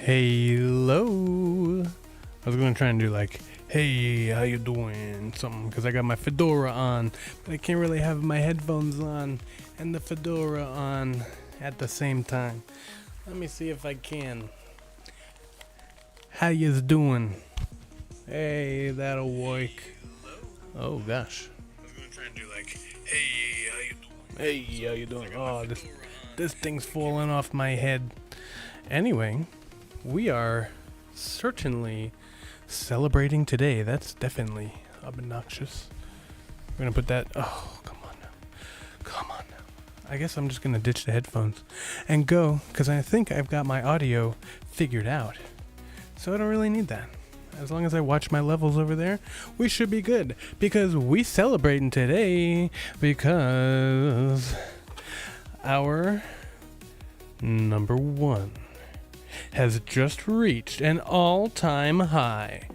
Hello. I was going to try and do like, hey, how you doing? Something, because I got my fedora on, but I can't really have my headphones on and the fedora on at the same time. Let me see if I can. How yous doing? Hey, that'll work. Oh gosh. I was going to try and do like, hey, how you doing? Hey, how you doing? Oh, this thing's falling off my head. Anyway, we are certainly celebrating today. That's definitely obnoxious. We're gonna put that. Oh, come on now. I guess I'm just gonna ditch the headphones and go, because I think I've got my audio figured out. So I don't really need that. As long as I watch my levels over there, we should be good, because we celebrating today because our number one has just reached an all-time high.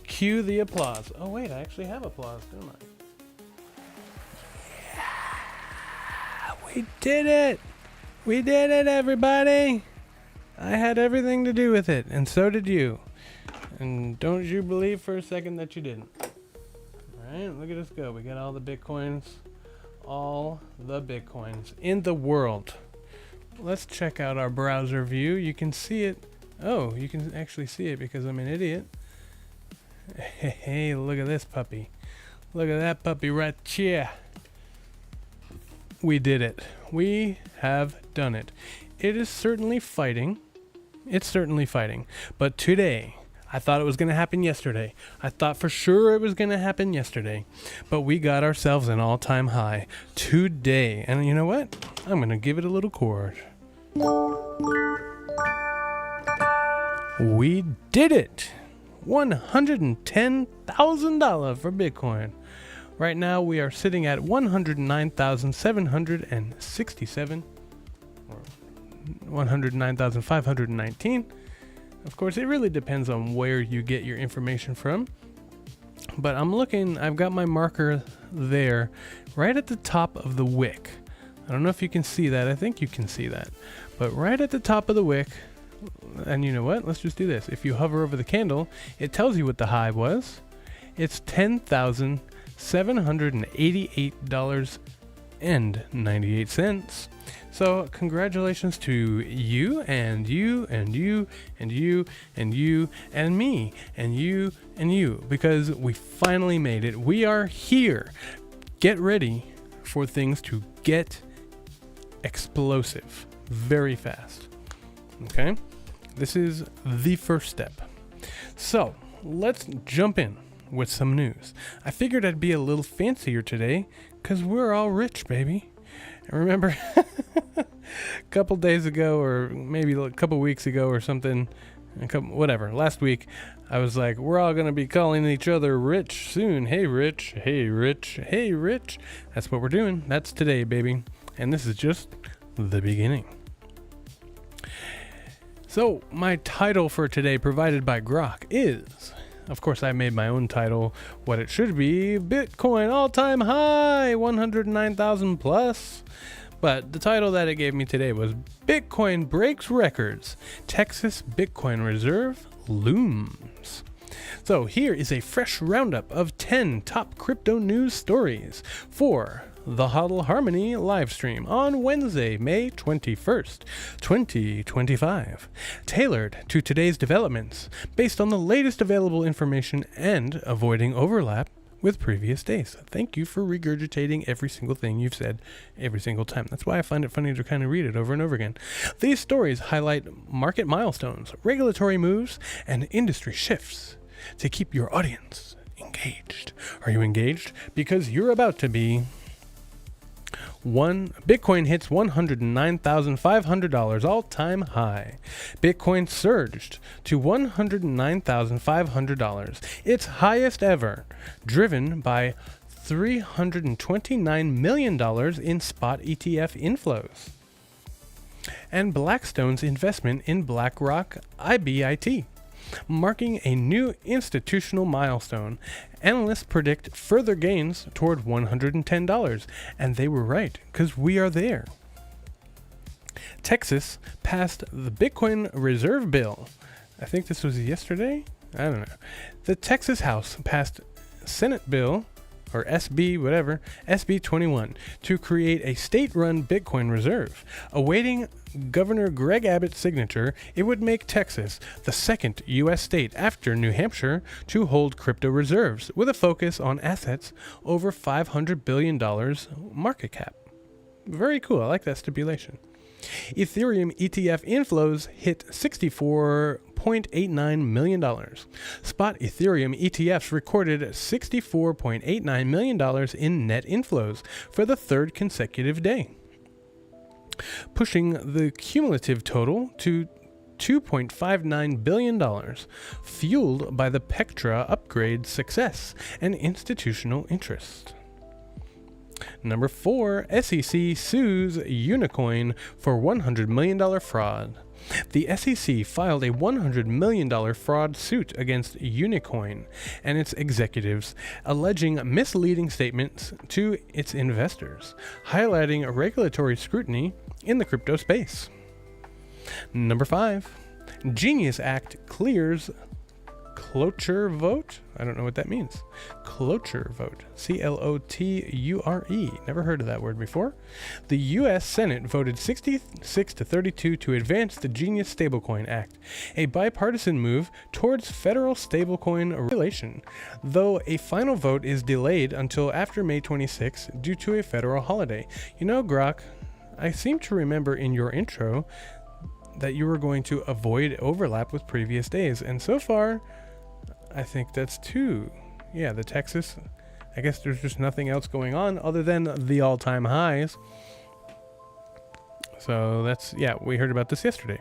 Cue the applause. Oh wait, I actually have applause, don't I? Yeah, we did it! We did it, everybody! I had everything to do with it, and so did you. And don't you believe for a second that you didn't. Alright, look at us go. We got all the bitcoins. All the bitcoins in the world. Let's check out our browser view. You can see it. Oh, you can actually see it because I'm an idiot. Hey, look at this puppy. Look at that puppy right here. We did it. We have done it. It is certainly fighting. It's certainly fighting. But today, I thought it was going to happen yesterday. I thought for sure it was going to happen yesterday. But we got ourselves an all-time high today. And you know what? I'm going to give it a little chord. We did it! $110,000 for Bitcoin. Right now we are sitting at 109,767 or 109,519. Of course, it really depends on where you get your information from. But I'm looking, I've got my marker there right at the top of the wick. I don't know if you can see that. I think you can see that. But right at the top of the wick, and you know what? Let's just do this. If you hover over the candle, it tells you what the high was. It's $10,788.98. So congratulations to you and you and you and you and you and me and you and you, because we finally made it. We are here. Get ready for things to get explosive very fast. Okay? This is the first step. So let's jump in with some news. I figured I'd be a little fancier today because we're all rich, baby. And remember, a couple days ago, or maybe a couple weeks ago or something, last week, I was like, we're all going to be calling each other rich soon. Hey, rich. Hey, rich. Hey, rich. That's what we're doing. That's today, baby. And this is just the beginning. So, my title for today, provided by Grok, is, of course, I made my own title, what it should be, Bitcoin all-time high, 109,000 plus. But the title that it gave me today was Bitcoin breaks records, Texas Bitcoin Reserve looms. So, here is a fresh roundup of 10 top crypto news stories for the HODL Harmony live stream on Wednesday, May 21st, 2025. Tailored to today's developments, based on the latest available information and avoiding overlap with previous days. Thank you for regurgitating every single thing you've said every single time. That's why I find it funny to kind of read it over and over again. These stories highlight market milestones, regulatory moves, and industry shifts to keep your audience engaged. Are you engaged? Because you're about to be. Bitcoin hits $109,500 all-time high. Bitcoin surged to $109,500, its highest ever, driven by $329 million in spot ETF inflows. And Blackstone's investment in BlackRock IBIT, marking a new institutional milestone. Analysts predict further gains toward $110, and they were right, because we are there. Texas passed the Bitcoin Reserve Bill, I think this was yesterday. I don't know. The Texas House passed Senate bill, or SB, whatever, SB 21, to create a state-run Bitcoin reserve. Awaiting Governor Greg Abbott's signature, it would make Texas the second U.S. state after New Hampshire to hold crypto reserves, with a focus on assets over $500 billion market cap. Very cool. I like that stipulation. Ethereum ETF inflows hit $64.89 million. Spot Ethereum ETFs recorded $64.89 million in net inflows for the third consecutive day, pushing the cumulative total to $2.59 billion, fueled by the Pectra upgrade success and institutional interest. Number 4, SEC sues Unicoin for $100 million fraud. The SEC filed a $100 million fraud suit against Unicoin and its executives, alleging misleading statements to its investors, highlighting regulatory scrutiny in the crypto space. Number 5, Genius Act clears cloture vote? I don't know what that means. Cloture vote. C-L-O-T-U-R-E. Never heard of that word before. The U.S. Senate voted 66-32 to advance the Genius Stablecoin Act, a bipartisan move towards federal stablecoin regulation, though a final vote is delayed until after May 26 due to a federal holiday. You know, Grok, I seem to remember in your intro that you were going to avoid overlap with previous days, and so far I think that's 2. Yeah, the Texas, I guess there's just nothing else going on other than the all-time highs. So that's, yeah, we heard about this yesterday.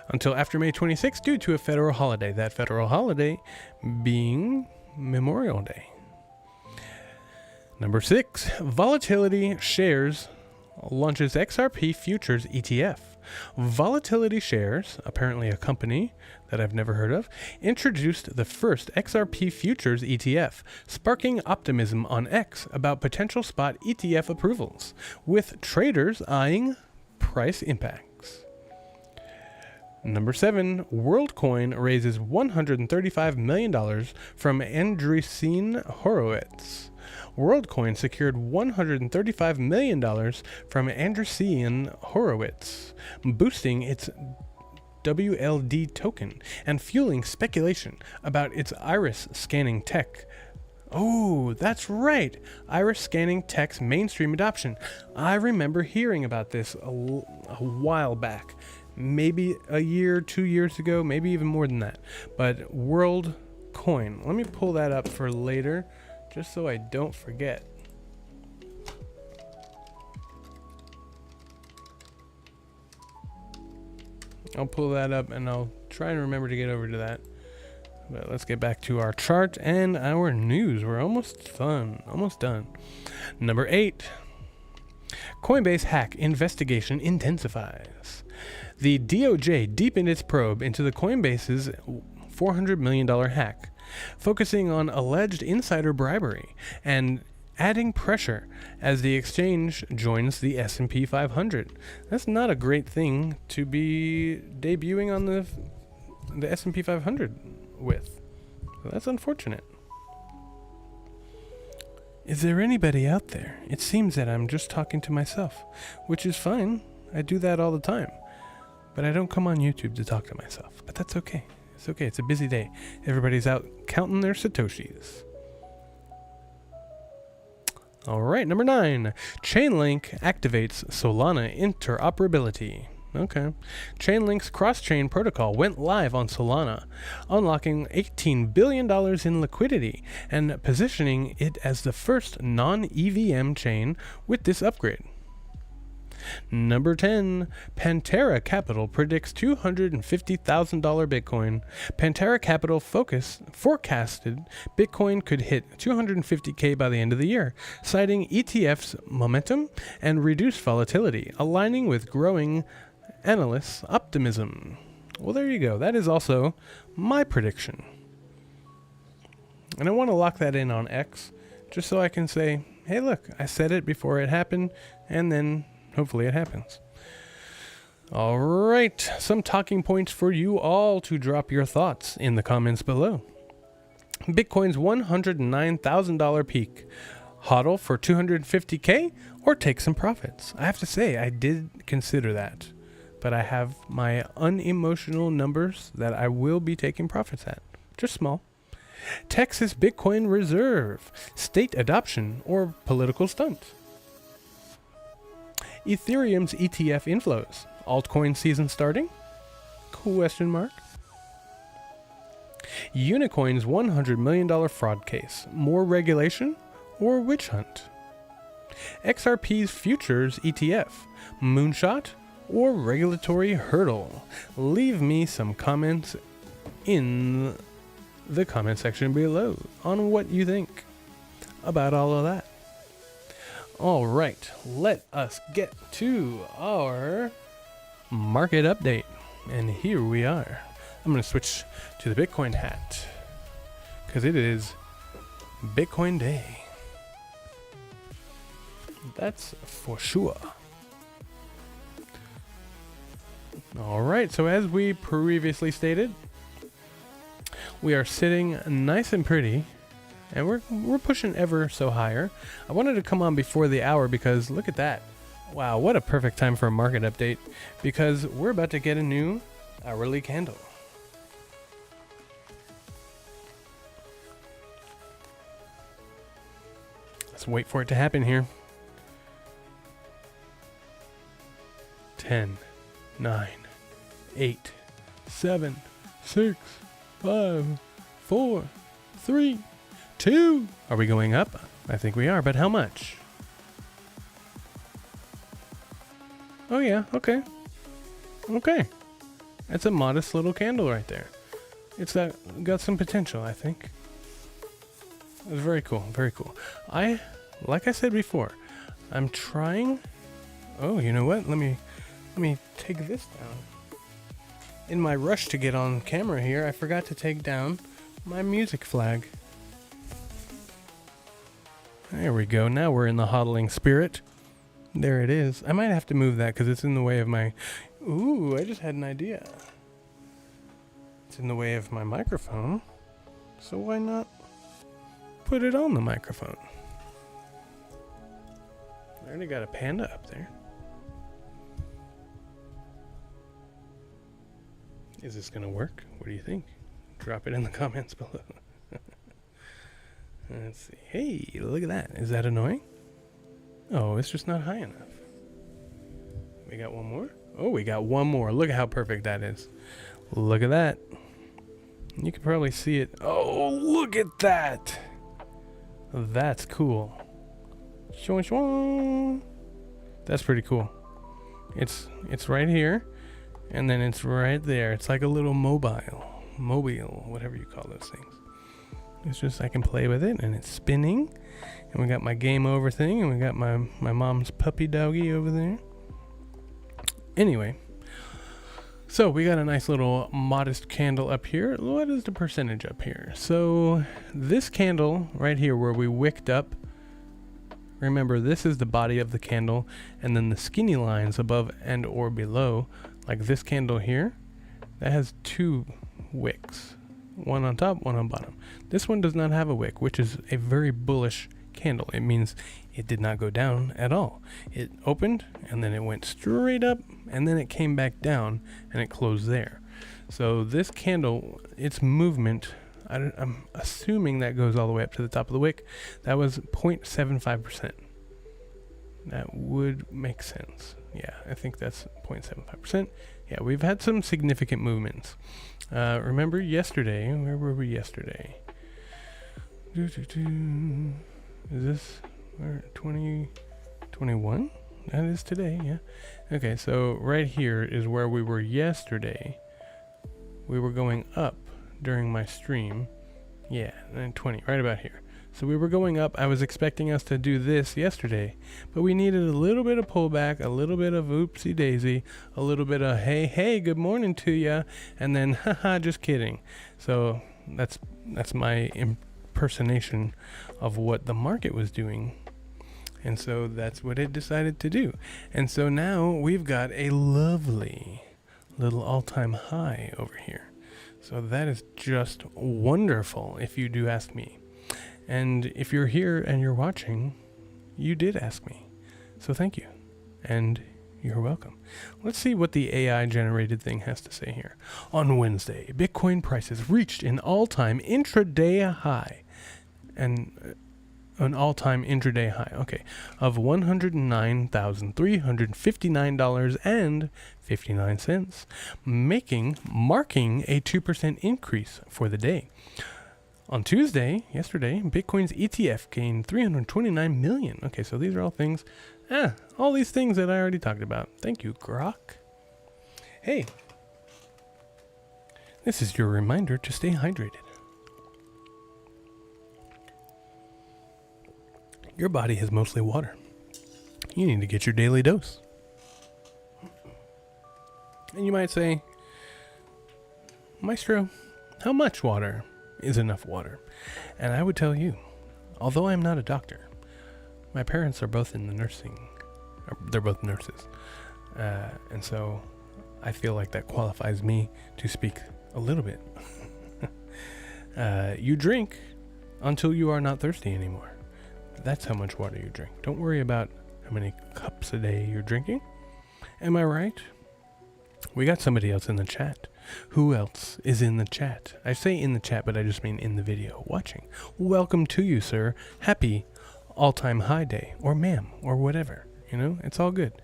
Until after May 26th due to a federal holiday. That federal holiday being Memorial Day. Number 6, Volatility Shares launches XRP Futures ETF. Volatility Shares, apparently a company that I've never heard of, introduced the first XRP Futures ETF, sparking optimism on X about potential spot ETF approvals, with traders eyeing price impacts. Number 7, WorldCoin raises $135 million from Andreessen Horowitz. WorldCoin secured $135 million from Andreessen Horowitz, boosting its WLD token and fueling speculation about its iris scanning tech. Oh, that's right. Iris scanning tech's mainstream adoption. I remember hearing about this a while back. Maybe a year, 2 years ago, maybe even more than that. But WorldCoin. Let me pull that up for later, just so I don't forget. I'll pull that up and I'll try and remember to get over to that. But let's get back to our chart and our news. We're almost done. Number 8. Coinbase hack investigation intensifies. The DOJ deepened its probe into the Coinbase's $400 million hack, focusing on alleged insider bribery and adding pressure as the exchange joins the S&P 500. That's not a great thing to be debuting on the S&P 500 with. So that's unfortunate. Is there anybody out there? It seems that I'm just talking to myself, which is fine. I do that all the time. But I don't come on YouTube to talk to myself. But that's okay. It's okay. It's a busy day. Everybody's out counting their Satoshis. All right, number 9. Chainlink activates Solana interoperability. Okay. Chainlink's cross-chain protocol went live on Solana, unlocking $18 billion in liquidity and positioning it as the first non-EVM chain with this upgrade. Number 10. Pantera Capital predicts $250,000 Bitcoin. Pantera Capital forecasted Bitcoin could hit $250K by the end of the year, citing ETF's momentum and reduced volatility, aligning with growing analysts' optimism. Well, there you go. That is also my prediction. And I want to lock that in on X, just so I can say, hey, look, I said it before it happened, and then hopefully it happens. All right, some talking points for you all to drop your thoughts in the comments below. Bitcoin's $109,000 peak. HODL for 250K or take some profits? I have to say, I did consider that, but I have my unemotional numbers that I will be taking profits at, just small. Texas Bitcoin Reserve, state adoption or political stunt. Ethereum's ETF inflows, altcoin season starting? Question mark. Unicoin's $100 million fraud case, more regulation or witch hunt? XRP's futures ETF, moonshot or regulatory hurdle? Leave me some comments in the comment section below on what you think about all of that. All right, let us get to our market update. And here we are. I'm going to switch to the Bitcoin hat because it is Bitcoin Day. That's for sure. All right, so as we previously stated, we are sitting nice and pretty, and we're pushing ever so higher. I wanted to come on before the hour because look at that. Wow, what a perfect time for a market update, because we're about to get a new hourly candle. Let's wait for it to happen here. 10, 9, 8, 7, 6, 5, 4, 3, 2. Are we going up? I think we are, but how much? Oh yeah, okay. Okay. That's a modest little candle right there. It's got some potential, I think. It's very cool, very cool. Like I said before, I'm trying. Oh, you know what? Let me take this down. In my rush to get on camera here, I forgot to take down my music flag. There we go. Now we're in the hodling spirit. There it is. I might have to move that because it's in the way of my... Ooh, I just had an idea. It's in the way of my microphone. So why not put it on the microphone? I already got a panda up there. Is this going to work? What do you think? Drop it in the comments below. Let's see. Hey, look at that. Is that annoying? Oh, it's just not high enough. We got one more? Oh, we got one more. Look at how perfect that is. Look at that. You can probably see it. Oh, look at that. That's cool. That's pretty cool. It's right here. And then it's right there. It's like a little mobile, whatever you call those things. It's just I can play with it, and it's spinning. And we got my game over thing, and we got my mom's puppy doggy over there. Anyway, so we got a nice little modest candle up here. What is the percentage up here? So this candle right here where we wicked up, remember this is the body of the candle, and then the skinny lines above and or below, like this candle here, that has two wicks. One on top, one on bottom. This one does not have a wick, which is a very bullish candle. It means it did not go down at all. It opened, and then it went straight up, and then it came back down, and it closed there. So this candle, its movement, I'm assuming that goes all the way up to the top of the wick. That was 0.75%. That would make sense. Yeah, I think that's 0.75%. Yeah, we've had some significant movements. Remember yesterday? Where were we yesterday? Is this 2021? That is today, yeah. Okay, so right here is where we were yesterday. We were going up during my stream. Yeah, 20, right about here. So we were going up. I was expecting us to do this yesterday, but we needed a little bit of pullback, a little bit of oopsie daisy, a little bit of hey, good morning to ya, and then haha, just kidding. So that's my impersonation of what the market was doing. And so that's what it decided to do. And so now we've got a lovely little all-time high over here. So that is just wonderful, if you do ask me. And if you're here and you're watching, you did ask me. So thank you. And you're welcome. Let's see what the AI generated thing has to say here. On Wednesday, Bitcoin prices reached an all-time intraday high. And an all-time intraday high, okay, of $109,359.59, marking a 2% increase for the day. On Tuesday, yesterday, Bitcoin's ETF gained 329 million. Okay, so these are all things, all these things that I already talked about. Thank you, Grok. Hey, this is your reminder to stay hydrated. Your body is mostly water. You need to get your daily dose. And you might say, Maestro, how much water is enough water? And I would tell you, although I'm not a doctor, my parents are both in the nursing, they're both nurses. And so I feel like that qualifies me to speak a little bit. You drink until you are not thirsty anymore. That's how much water you drink. Don't worry about how many cups a day you're drinking. Am I right? We got somebody else in the chat. Who else is in the chat? I say in the chat, but I just mean in the video watching. Welcome to you, sir. Happy all-time high day, or ma'am, or whatever. You know, it's all good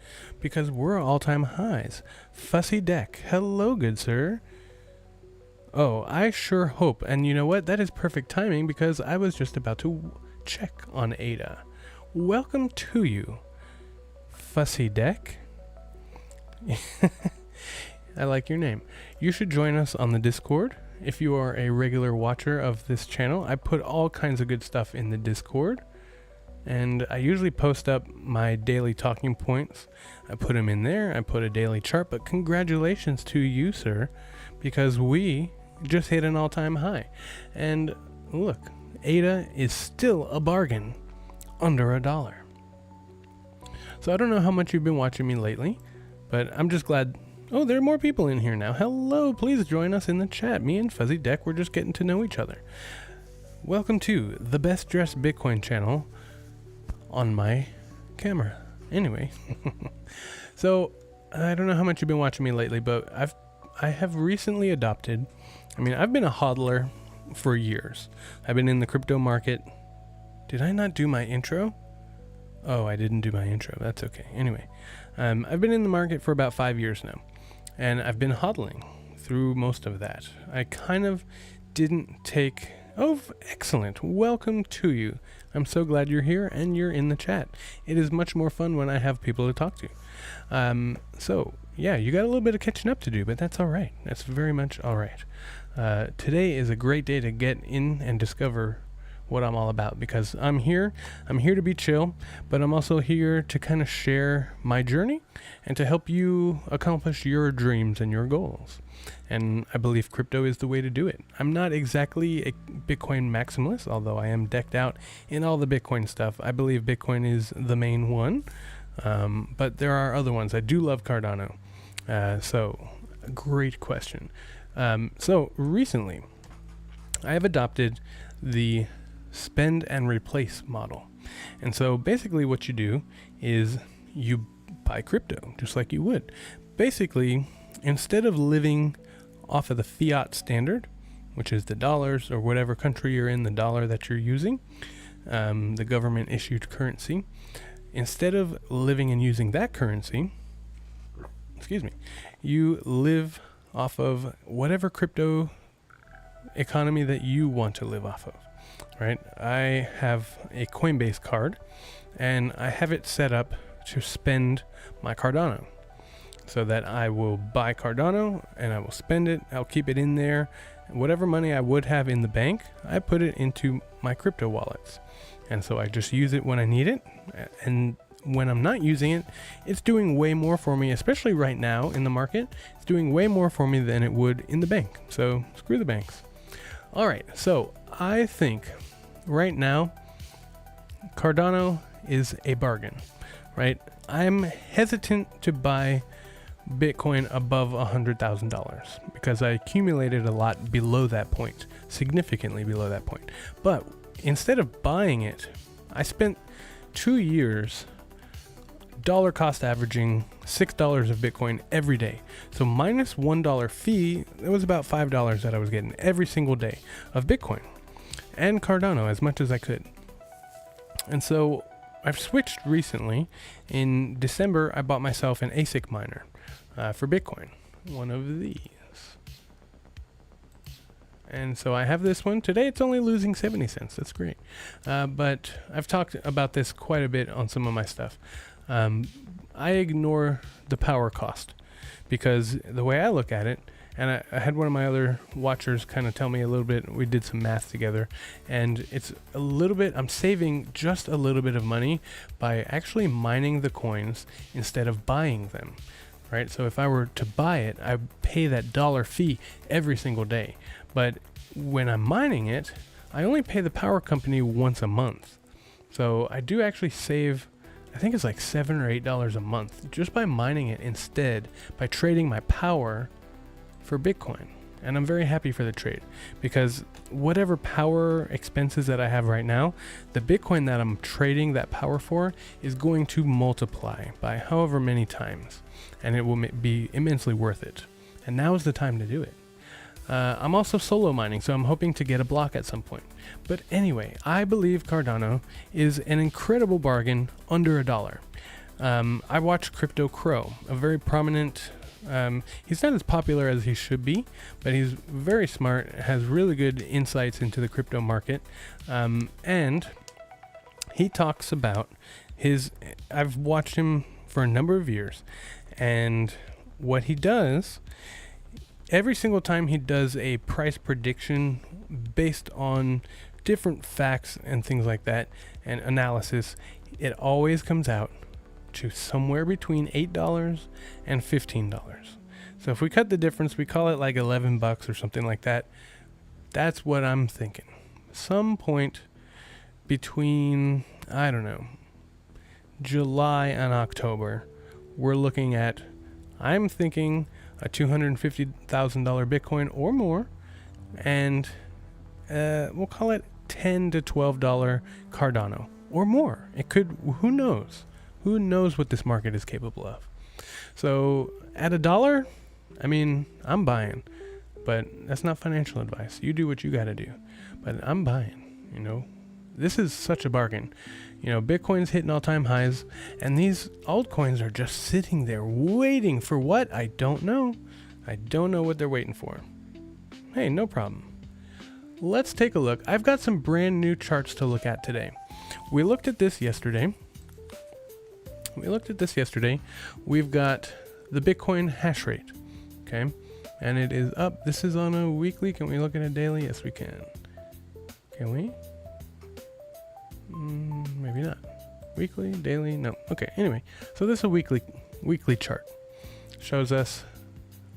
because we're all-time highs. Fussy Deck. Hello, good sir. Oh, I sure hope. And you know what? That is perfect timing because I was just about to check on Ada. Welcome to you, Fussy Deck. I like your name. You should join us on the Discord if you are a regular watcher of this channel. I put all kinds of good stuff in the Discord, and I usually post up my daily talking points. I put them in there. I put a daily chart, but congratulations to you, sir, because we just hit an all-time high. And look, Ada is still a bargain, under $1. So I don't know how much you've been watching me lately, but I'm just glad. Oh, there are more people in here now. Hello, please join us in the chat. Me and Fuzzy Deck, we're just getting to know each other. Welcome to the best dressed Bitcoin channel on my camera. Anyway, so I don't know how much you've been watching me lately, but I have recently adopted. I've been a HODLer for years. I've been in the crypto market. Did I not do my intro? Oh, I didn't do my intro. That's okay. Anyway, I've been in the market for about 5 years now, and I've been hodling through most of that. I kind of didn't take. Oh, excellent. Welcome to you. I'm so glad you're here and you're in the chat. It is much more fun when I have people to talk to. So yeah, you got a little bit of catching up to do, but that's all right. That's very much all right. Today is a great day to get in and discover what I'm all about, because I'm here to be chill, but I'm also here to kind of share my journey and to help you accomplish your dreams and your goals. And I believe crypto is the way to do it. I'm not exactly a Bitcoin maximalist, although I am decked out in all the Bitcoin stuff. I believe Bitcoin is the main one, but there are other ones. I do love Cardano. So great question. So recently I have adopted the spend and replace model. And so basically what you do is you buy crypto just like you would. Basically, instead of living off of the fiat standard, which is the dollars or whatever country you're in, the dollar that you're using, the government issued currency, instead of living and using that currency, you live off of whatever crypto economy that you want to live off of, right? I have a Coinbase card, and I have it set up to spend my Cardano, so that I will buy Cardano and I will spend it. I'll keep it in there. Whatever money I would have in the bank, I put it into my crypto wallets. And so I just use it when I need it. And when I'm not using it, it's doing way more for me, especially right now in the market. It's doing way more for me than it would in the bank. So screw the banks. All right, so I think right now Cardano is a bargain, right? I'm hesitant to buy Bitcoin above $100,000 because I accumulated a lot below that point, significantly below that point. But instead of buying it, I spent 2 years dollar cost averaging $6 of Bitcoin every day. So minus $1 fee, it was about $5 that I was getting every single day of Bitcoin and Cardano as much as I could. And so I've switched recently. In December, I bought myself an ASIC miner for Bitcoin, one of these. And so I have this one. Today it's only losing 70 cents. That's great. But I've talked about this quite a bit on some of my stuff. I ignore the power cost because the way I look at it, and I had one of my other watchers kind of tell me a little bit, we did some math together, and it's a little bit, I'm saving just a little bit of money by actually mining the coins instead of buying them, right? So if I were to buy it, I pay that dollar fee every single day. But when I'm mining it, I only pay the power company once a month. So I do actually save, I think it's like $7 or $8 a month just by mining it instead, by trading my power for Bitcoin. And I'm very happy for the trade because whatever power expenses that I have right now, the Bitcoin that I'm trading that power for is going to multiply by however many times, and it will be immensely worth it. And now is the time to do it. I'm also solo mining, so I'm hoping to get a block at some point. But anyway, I believe Cardano is an incredible bargain under $1. I watch Crypto Crow, a very prominent, he's not as popular as he should be, but he's very smart, has really good insights into the crypto market. And he talks about I've watched him for a number of years, and what he does, every single time he does a price prediction based on different facts and things like that and analysis, it always comes out to somewhere between $8 and $15. So if we cut the difference, we call it like $11 or something like that. That's what I'm thinking. Some point between, I don't know, July and October, we're looking at, I'm thinking a $250,000 Bitcoin or more, and we'll call it $10 to $12 Cardano or more. It could, who knows? Who knows what this market is capable of? So at $1, I mean, I'm buying, but that's not financial advice. You do what you got to do, but I'm buying, you know. This is such a bargain. You know, Bitcoin's hitting all-time highs, and these altcoins are just sitting there waiting for what? I don't know. I don't know what they're waiting for. Hey, no problem. Let's take a look. I've got some brand new charts to look at today. We looked at this yesterday. We've got the Bitcoin hash rate, okay? And it is up. This is on a weekly. Can we look at a daily? Yes, we can. Can we? Maybe not. Weekly, daily, no. Okay, anyway. So this is a weekly chart. Shows us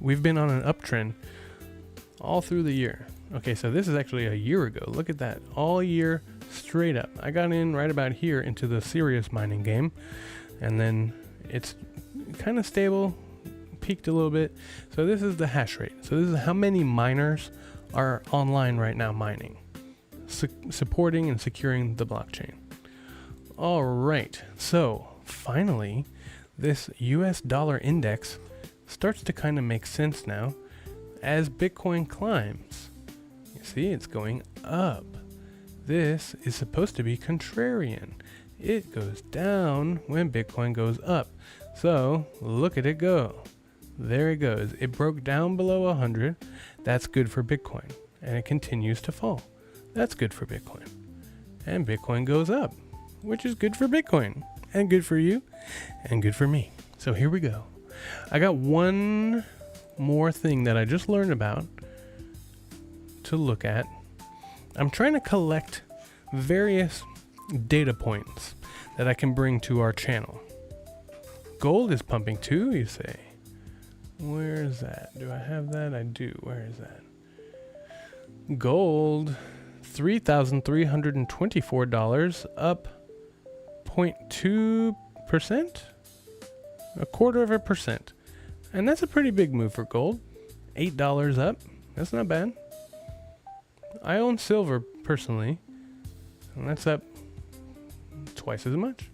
we've been on an uptrend all through the year. Okay, so this is actually a year ago. Look at that. All year straight up. I got in right about here into the serious mining game. And then it's kind of stable, peaked a little bit. So this is the hash rate. So this is how many miners are online right now mining, supporting and securing the blockchain. All right. So finally, this US dollar index starts to kind of make sense now as Bitcoin climbs. You see, it's going up. This is supposed to be contrarian. It goes down when Bitcoin goes up. So look at it go. There it goes. It broke down below 100. That's good for Bitcoin. And it continues to fall. That's good for Bitcoin. And Bitcoin goes up, which is good for Bitcoin and good for you and good for me. So here we go. I got one more thing that I just learned about to look at. I'm trying to collect various data points that I can bring to our channel. Gold is pumping too, you say. Where is that? Do I have that? I do. Where is that? Gold, $3,324, up 0.2%, 0.25%. And that's a pretty big move for gold. $8 up. That's not bad. I own silver personally, and that's up twice as much.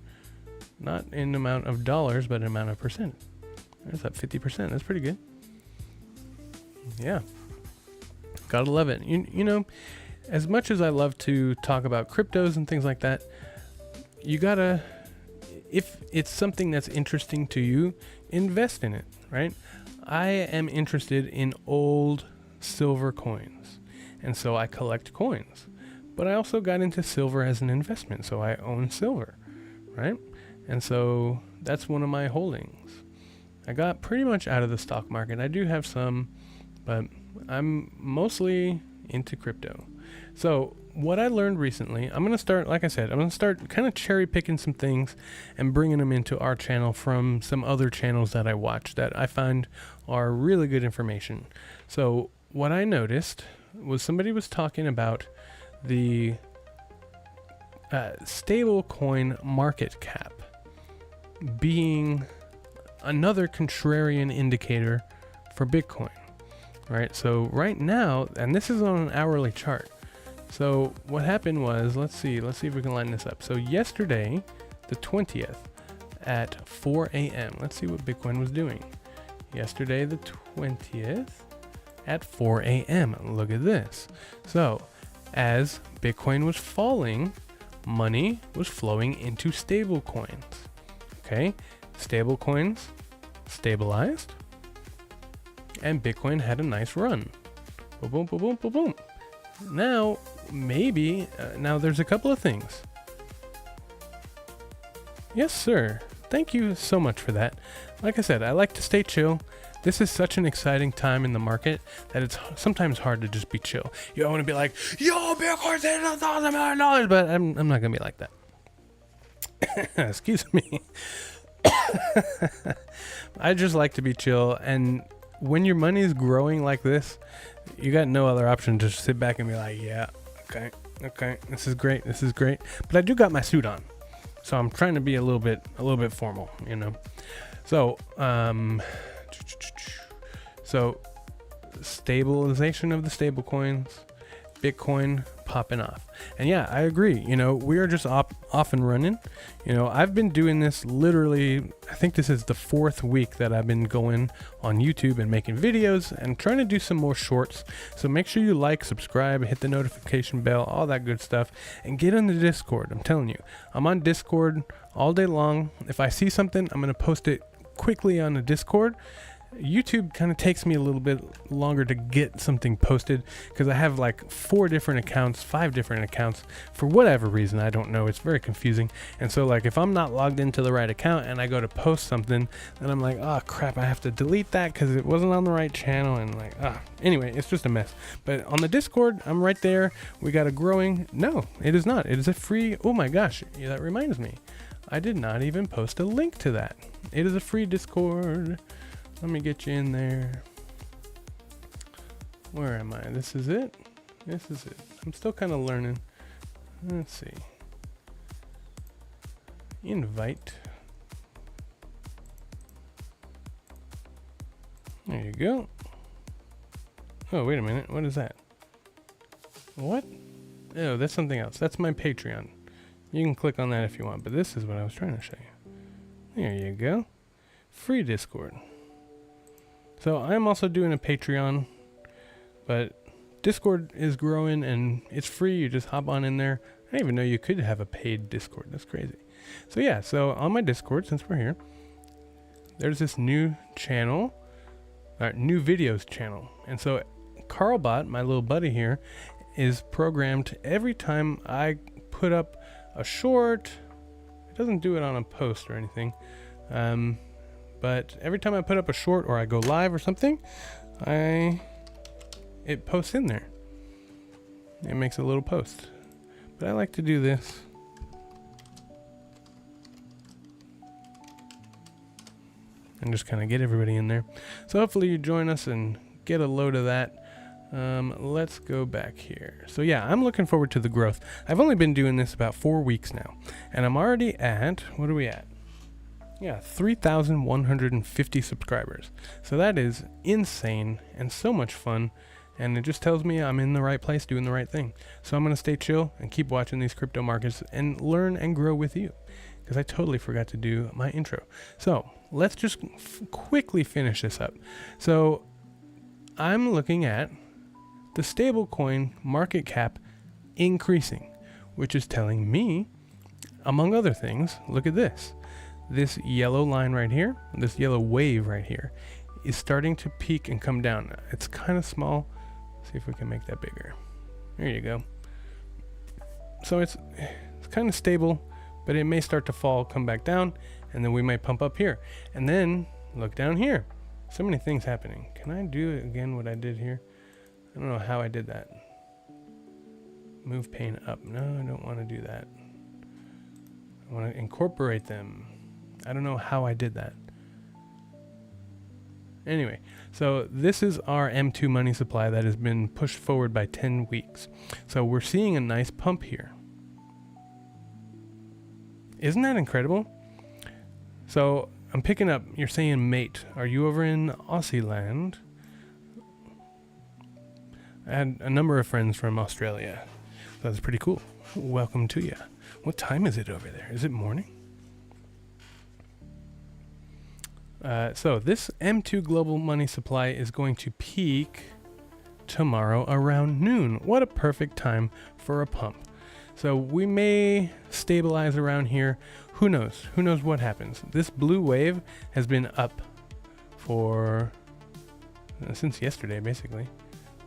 Not in amount of dollars, but in amount of percent. That's up 50%. That's pretty good. Yeah. Gotta love it. You know, as much as I love to talk about cryptos and things like that, you gotta, if it's something that's interesting to you, invest in it, right? I am interested in old silver coins, and so I collect coins. But I also got into silver as an investment, so I own silver, right? And so that's one of my holdings. I got pretty much out of the stock market. I do have some, but I'm mostly into crypto. So what I learned recently, I'm going to start, like I said, I'm going to start kind of cherry picking some things and bringing them into our channel from some other channels that I watch that I find are really good information. So what I noticed was somebody was talking about the stable coin market cap being another contrarian indicator for Bitcoin, right? So right now, and this is on an hourly chart. So what happened was, let's see if we can line this up. So yesterday, the 20th at 4 a.m., let's see what Bitcoin was doing. Yesterday, the 20th at 4 a.m. Look at this. So as Bitcoin was falling, money was flowing into stable coins. Okay, stable coins stabilized, and Bitcoin had a nice run. Boom, boom, boom, boom, boom, boom. Now, maybe, now there's a couple of things. Yes, sir. Thank you so much for that. Like I said, I like to stay chill. This is such an exciting time in the market that it's sometimes hard to just be chill. You don't want to be like, yo, Bitcoin's at $1,000 million, but I'm not going to be like that. Excuse me. I just like to be chill, and when your money is growing like this, you got no other option to just sit back and be like, yeah, okay, this is great, but I do got my suit on, so I'm trying to be a little bit formal, you know. So stabilization of the stable coins, Bitcoin popping off. And yeah, I agree. You know, we are just off and running. You know, I've been doing this literally, I think this is the 4th week that I've been going on YouTube and making videos and trying to do some more shorts. So make sure you like, subscribe, hit the notification bell, all that good stuff, and get on the Discord. I'm telling you, I'm on Discord all day long. If I see something, I'm going to post it quickly on the Discord. YouTube kind of takes me a little bit longer to get something posted because I have like 5 different accounts for whatever reason. I don't know. It's very confusing. And so like if I'm not logged into the right account and I go to post something, then I'm like, oh crap, I have to delete that because it wasn't on the right channel, and like, anyway, it's just a mess. But on the Discord, I'm right there. We got a growing, no, it is not. It is a free, oh my gosh, yeah, that reminds me. I did not even post a link to that. It is a free Discord. Let me get you in there. Where am I? This is it? This is it. I'm still kind of learning. Let's see. Invite. There you go. Oh, wait a minute. What is that? What? Oh, that's something else. That's my Patreon. You can click on that if you want, but this is what I was trying to show you. There you go. Free Discord. So I'm also doing a Patreon, but Discord is growing and it's free. You just hop on in there. I didn't even know you could have a paid Discord. That's crazy. So yeah, so on my Discord, since we're here, there's this new channel, new videos channel. And so Carlbot, my little buddy here, is programmed every time I put up a short. It doesn't do it on a post or anything. But every time I put up a short or I go live or something, it posts in there. It makes a little post. But I like to do this. And just kind of get everybody in there. So hopefully you join us and get a load of that. Let's go back here. So yeah, I'm looking forward to the growth. I've only been doing this about 4 weeks now. And I'm already at, what are we at? Yeah, 3,150 subscribers. So that is insane and so much fun. And it just tells me I'm in the right place doing the right thing. So I'm going to stay chill and keep watching these crypto markets and learn and grow with you. Because I totally forgot to do my intro. So let's just quickly finish this up. So I'm looking at the stablecoin market cap increasing, which is telling me, among other things, look at this. This yellow line right here, this yellow wave right here, is starting to peak and come down. It's kind of small. See if we can make that bigger. There you go. So it's kind of stable, but it may start to fall, come back down, and then we might pump up here. And then look down here. So many things happening. Can I do again what I did here? I don't know how I did that. Move pane up. No, I don't want to do that. I want to incorporate them. I don't know how I did that. Anyway, so this is our M2 money supply that has been pushed forward by 10 weeks. So we're seeing a nice pump here. Isn't that incredible? So I'm picking up, you're saying mate. Are you over in Aussie land? I had a number of friends from Australia. So that's pretty cool. Welcome to you. What time is it over there? Is it morning? So this M2 global money supply is going to peak tomorrow around noon. What a perfect time for a pump. So we may stabilize around here. Who knows? Who knows what happens? This blue wave has been up for since yesterday, basically.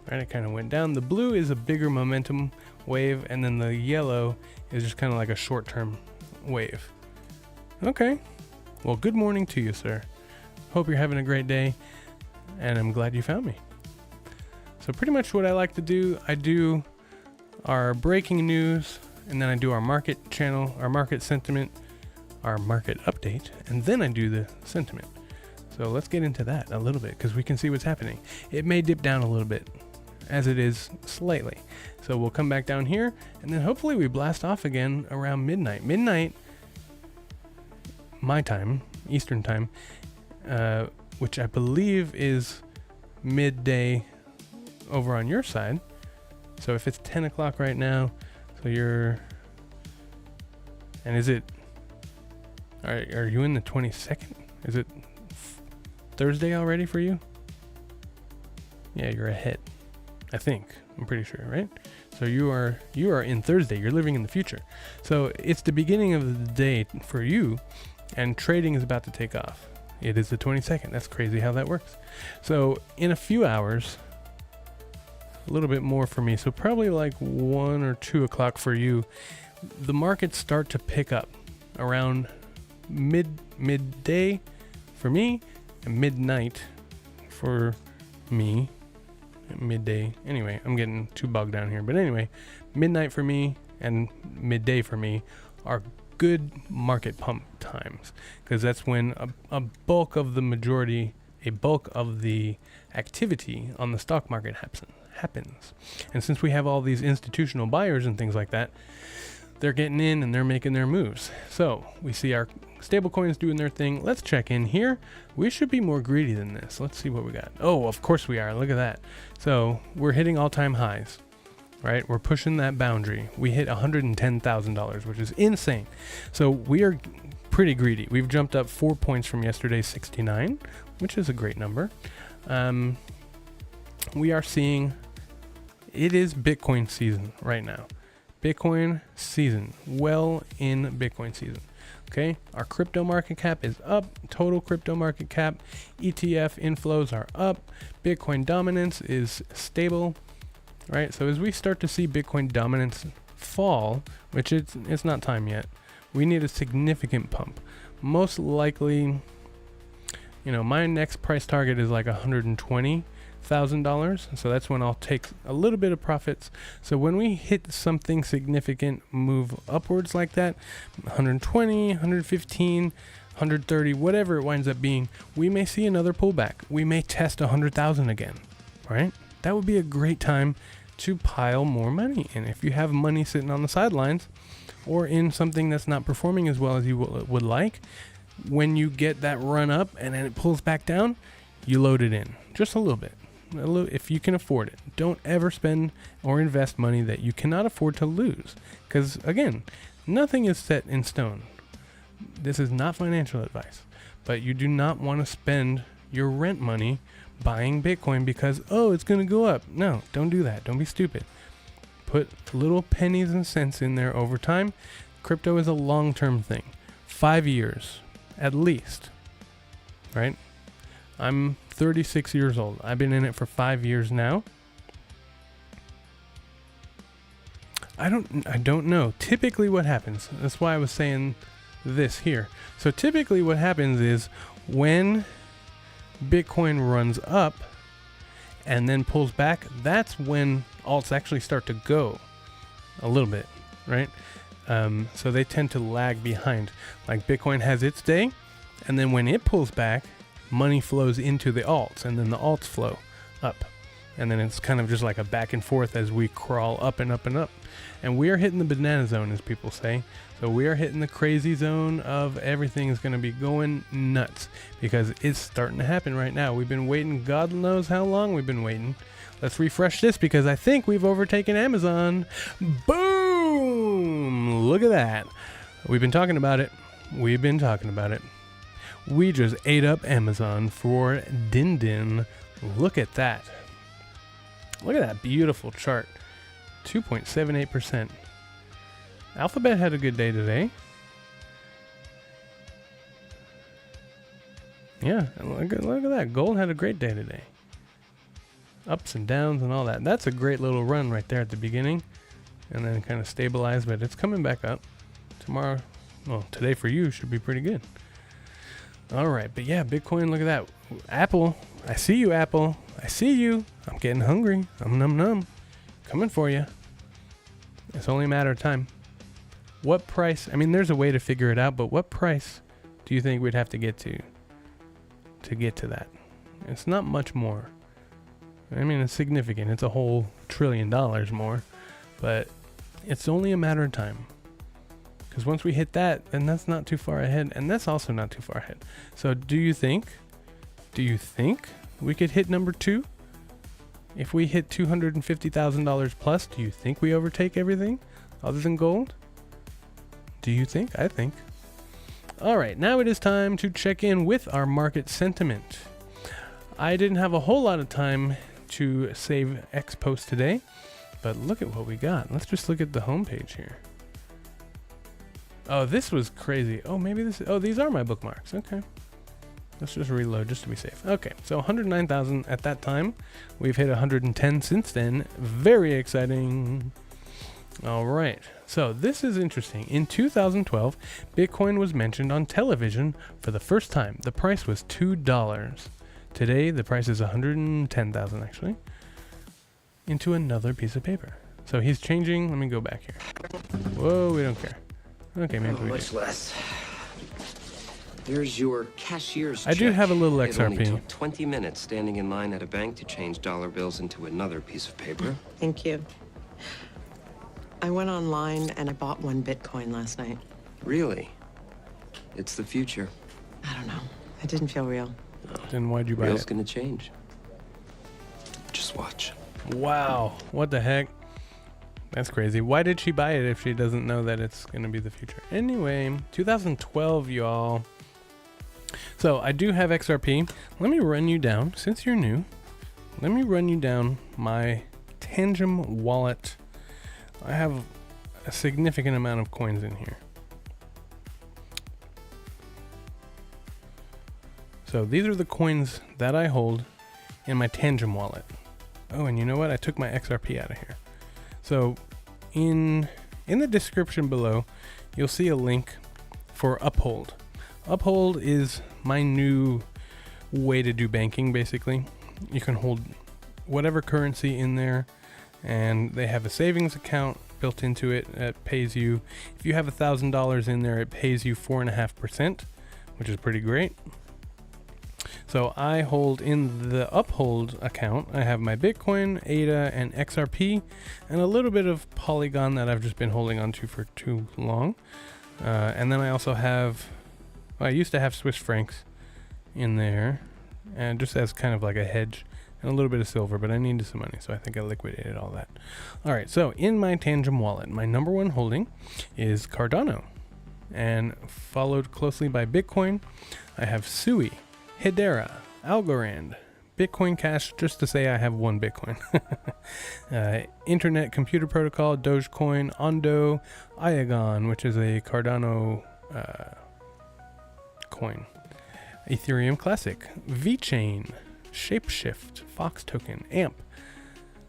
Right, it kind of went down. The blue is a bigger momentum wave, and then the yellow is just kind of like a short-term wave. Okay. Well, good morning to you, sir. Hope you're having a great day, and I'm glad you found me. So pretty much what I like to do, I do our breaking news, and then I do our market channel, our market sentiment, our market update, and then I do the sentiment. So let's get into that a little bit, because we can see what's happening. It may dip down a little bit, as it is slightly. So we'll come back down here, and then hopefully we blast off again around midnight. Midnight, my time, Eastern time, which I believe is midday over on your side. So if it's 10 o'clock right now, so you're, and is it, are you in the 22nd? Is it Thursday already for you? Yeah, you're ahead. I think. I'm pretty sure, right? So you are in Thursday. You're living in the future. So it's the beginning of the day for you, and trading is about to take off. It is the 22nd. That's crazy how that works. So in a few hours, a little bit more for me, so probably like 1 or 2 o'clock for you, the markets start to pick up around midday for me, and midnight for me. Midday. Anyway, I'm getting too bogged down here. But anyway, midnight for me and midday for me are good market pump times, because that's when a bulk of the activity on the stock market happens. And since we have all these institutional buyers and things like that, they're getting in and they're making their moves. So we see our stable coins doing their thing. Let's check in here. We should be more greedy than this. Let's see what we got. Oh, of course we are. Look at that. So we're hitting all-time highs, right? We're pushing that boundary. We hit $110,000, which is insane. So we are pretty greedy. We've jumped up 4 points from yesterday's 69, which is a great number. We are seeing, it is Bitcoin season right now. Bitcoin season, well in Bitcoin season. Okay, our crypto market cap is up, total crypto market cap, ETF inflows are up, Bitcoin dominance is stable, right? So as we start to see Bitcoin dominance fall, which it's not time yet, we need a significant pump. Most likely, my next price target is like $120,000. So that's when I'll take a little bit of profits. So when we hit something significant, move upwards like that, 120, 115, 130, whatever it winds up being, we may see another pullback. We may test 100,000 again, right? That would be a great time to pile more money. And if you have money sitting on the sidelines or in something that's not performing as well as you would like, when you get that run up and then it pulls back down, you load it in just a little bit. If you can afford it. Don't ever spend or invest money that you cannot afford to lose. Because again, nothing is set in stone. This is not financial advice. But you do not want to spend your rent money buying Bitcoin because, oh, it's going to go up. No, don't do that. Don't be stupid. Put little pennies and cents in there over time. Crypto is a long-term thing. 5 years, at least. Right? I'm 36 years old. I've been in it for 5 years now. I don't know. Typically what happens, that's why I was saying this here. So typically what happens is when Bitcoin runs up and then pulls back, that's when alts actually start to go a little bit, right? So they tend to lag behind. Like Bitcoin has its day, and then when it pulls back, money flows into the alts, and then the alts flow up. And then it's kind of just like a back and forth as we crawl up and up and up. And we are hitting the banana zone, as people say. So we are hitting the crazy zone of everything is going to be going nuts because it's starting to happen right now. We've been waiting. God knows how long we've been waiting. Let's refresh this because I think we've overtaken Amazon. Boom! Look at that. We've been talking about it. We just ate up Amazon for din. Look at that. Look at that beautiful chart. 2.78%. Alphabet had a good day today. Yeah, look at that. Gold had a great day today. Ups and downs and all that. That's a great little run right there at the beginning. And then kind of stabilized, but it's coming back up. Tomorrow, well, today for you should be pretty good. All right, but yeah, Bitcoin, look at that. Apple, I see you, Apple. I see you. I'm getting hungry. I'm num. Coming for you. It's only a matter of time. What price? I mean, there's a way to figure it out, but what price do you think we'd have to get to get to that? It's not much more. I mean, it's significant. It's a whole $1 trillion more, but it's only a matter of time. Because once we hit that, then that's not too far ahead, and that's also not too far ahead. So do you think we could hit number 2? If we hit $250,000 plus, do you think we overtake everything other than gold? Do you think? I think. All right, now it is time to check in with our market sentiment. I didn't have a whole lot of time to save X post today, but look at what we got. Let's just look at the homepage here. Oh, this was crazy. Oh, maybe this. Oh, these are my bookmarks. Okay. Let's just reload just to be safe. Okay, so 109,000 at that time. We've hit 110 since then. Very exciting. All right, so this is interesting. In 2012, Bitcoin was mentioned on television for the first time. The price was $2. Today, the price is 110,000 actually. Into another piece of paper. So he's changing. Let me go back here. Whoa, we don't care. Okay, maybe we do. Much less. There's your cashier's check. I do have a little It only XRP. took 20 minutes standing in line at a bank to change dollar bills into another piece of paper. Thank you. I went online and I bought 1 Bitcoin last night. Really? It's the future. I don't know. It didn't feel real. Then why'd you buy Real's it? gonna change. Just watch. Wow, what the heck? That's crazy. Why did she buy it if she doesn't know that it's going to be the future? Anyway, 2012, y'all. So I do have XRP. Let me run you down, since you're new, let me run you down my Tangem wallet. I have a significant amount of coins in here. So these are the coins that I hold in my Tangem wallet. Oh, and you know what? I took my XRP out of here. So in the description below, you'll see a link for Uphold. Uphold is my new way to do banking, basically. You can hold whatever currency in there, and they have a savings account built into it that pays you. If you have $1,000 in there, it pays you 4.5%, which is pretty great. So I hold in the Uphold account, I have my Bitcoin, ADA, and XRP, and a little bit of Polygon that I've just been holding on to for too long. And then I also have Well, I used to have Swiss francs in there, and just as kind of like a hedge, and a little bit of silver, but I needed some money, so I think I liquidated all that. All right, so in my Tangent wallet, my number one holding is Cardano, and followed closely by Bitcoin. I have Sui, Hedera, Algorand, Bitcoin Cash, just to say I have one Bitcoin. Internet Computer Protocol, Dogecoin, Ondo, Iagon, which is a Cardano coin, Ethereum Classic, VeChain, Shapeshift, Fox Token, AMP,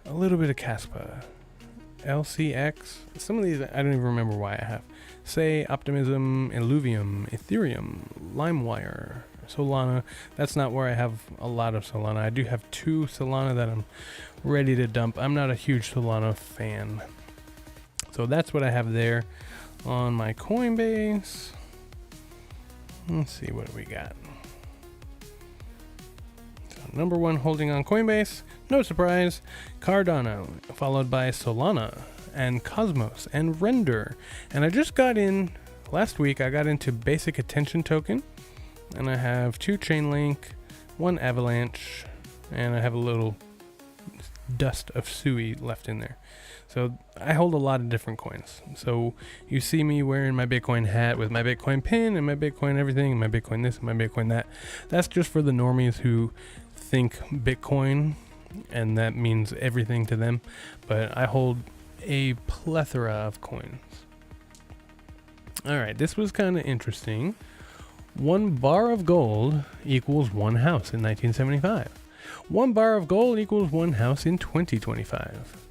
a little bit of Caspa, LCX. Some of these I don't even remember why I have. Say, Optimism, Illuvium, Ethereum, LimeWire, Solana. That's not where I have a lot of Solana. I do have 2 Solana that I'm ready to dump. I'm not a huge Solana fan. So that's what I have there on my Coinbase. Let's see, what do we got? So number one holding on Coinbase, no surprise, Cardano, followed by Solana and Cosmos and Render. And I just got in, last week I got into Basic Attention Token, and I have 2 Chainlink, 1 Avalanche, and I have a little dust of Sui left in there. So I hold a lot of different coins. So you see me wearing my Bitcoin hat with my Bitcoin pin and my Bitcoin everything and my Bitcoin this and my Bitcoin that. That's just for the normies who think Bitcoin and that means everything to them. But I hold a plethora of coins. All right, this was kind of interesting. 1 bar of gold equals 1 house in 1975. 1 bar of gold equals 1 house in 2025.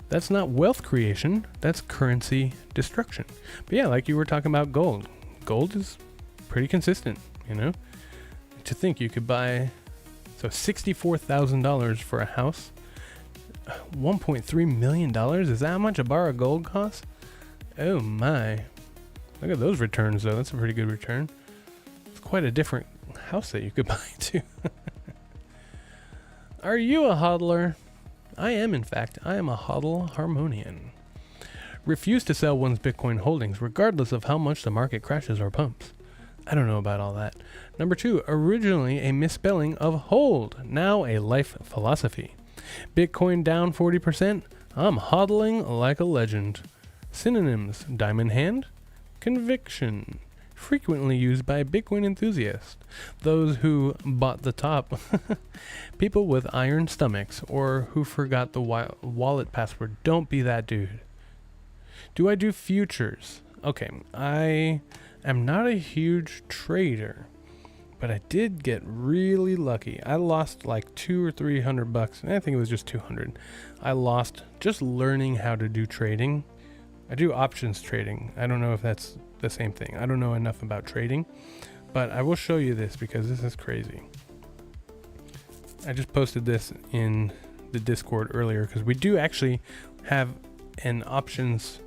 That's not wealth creation, that's currency destruction. But yeah, like you were talking about gold. Gold is pretty consistent, you know? To think you could buy, so $64,000 for a house, $1.3 million, is that how much a bar of gold costs? Oh my. Look at those returns though, that's a pretty good return. It's quite a different house that you could buy too. Are you a hodler? I am, in fact. I am a HODL Harmonian. Refuse to sell one's Bitcoin holdings regardless of how much the market crashes or pumps. I don't know about all that. Number 2, originally a misspelling of hold, now a life philosophy. Bitcoin down 40%, I'm hodling like a legend. Synonyms: diamond hand, conviction. Frequently used by Bitcoin enthusiasts, those who bought the top, people with iron stomachs, or who forgot the wallet password. Don't be that dude. Do I do futures? Okay, I am not a huge trader, but I did get really lucky. I lost like $200 or $300. I think it was just 200. I lost just learning how to do trading. I do options trading. I don't know if that's the same thing. I don't know enough about trading, but I will show you this because this is crazy. I just posted this in the Discord earlier because we do actually have an options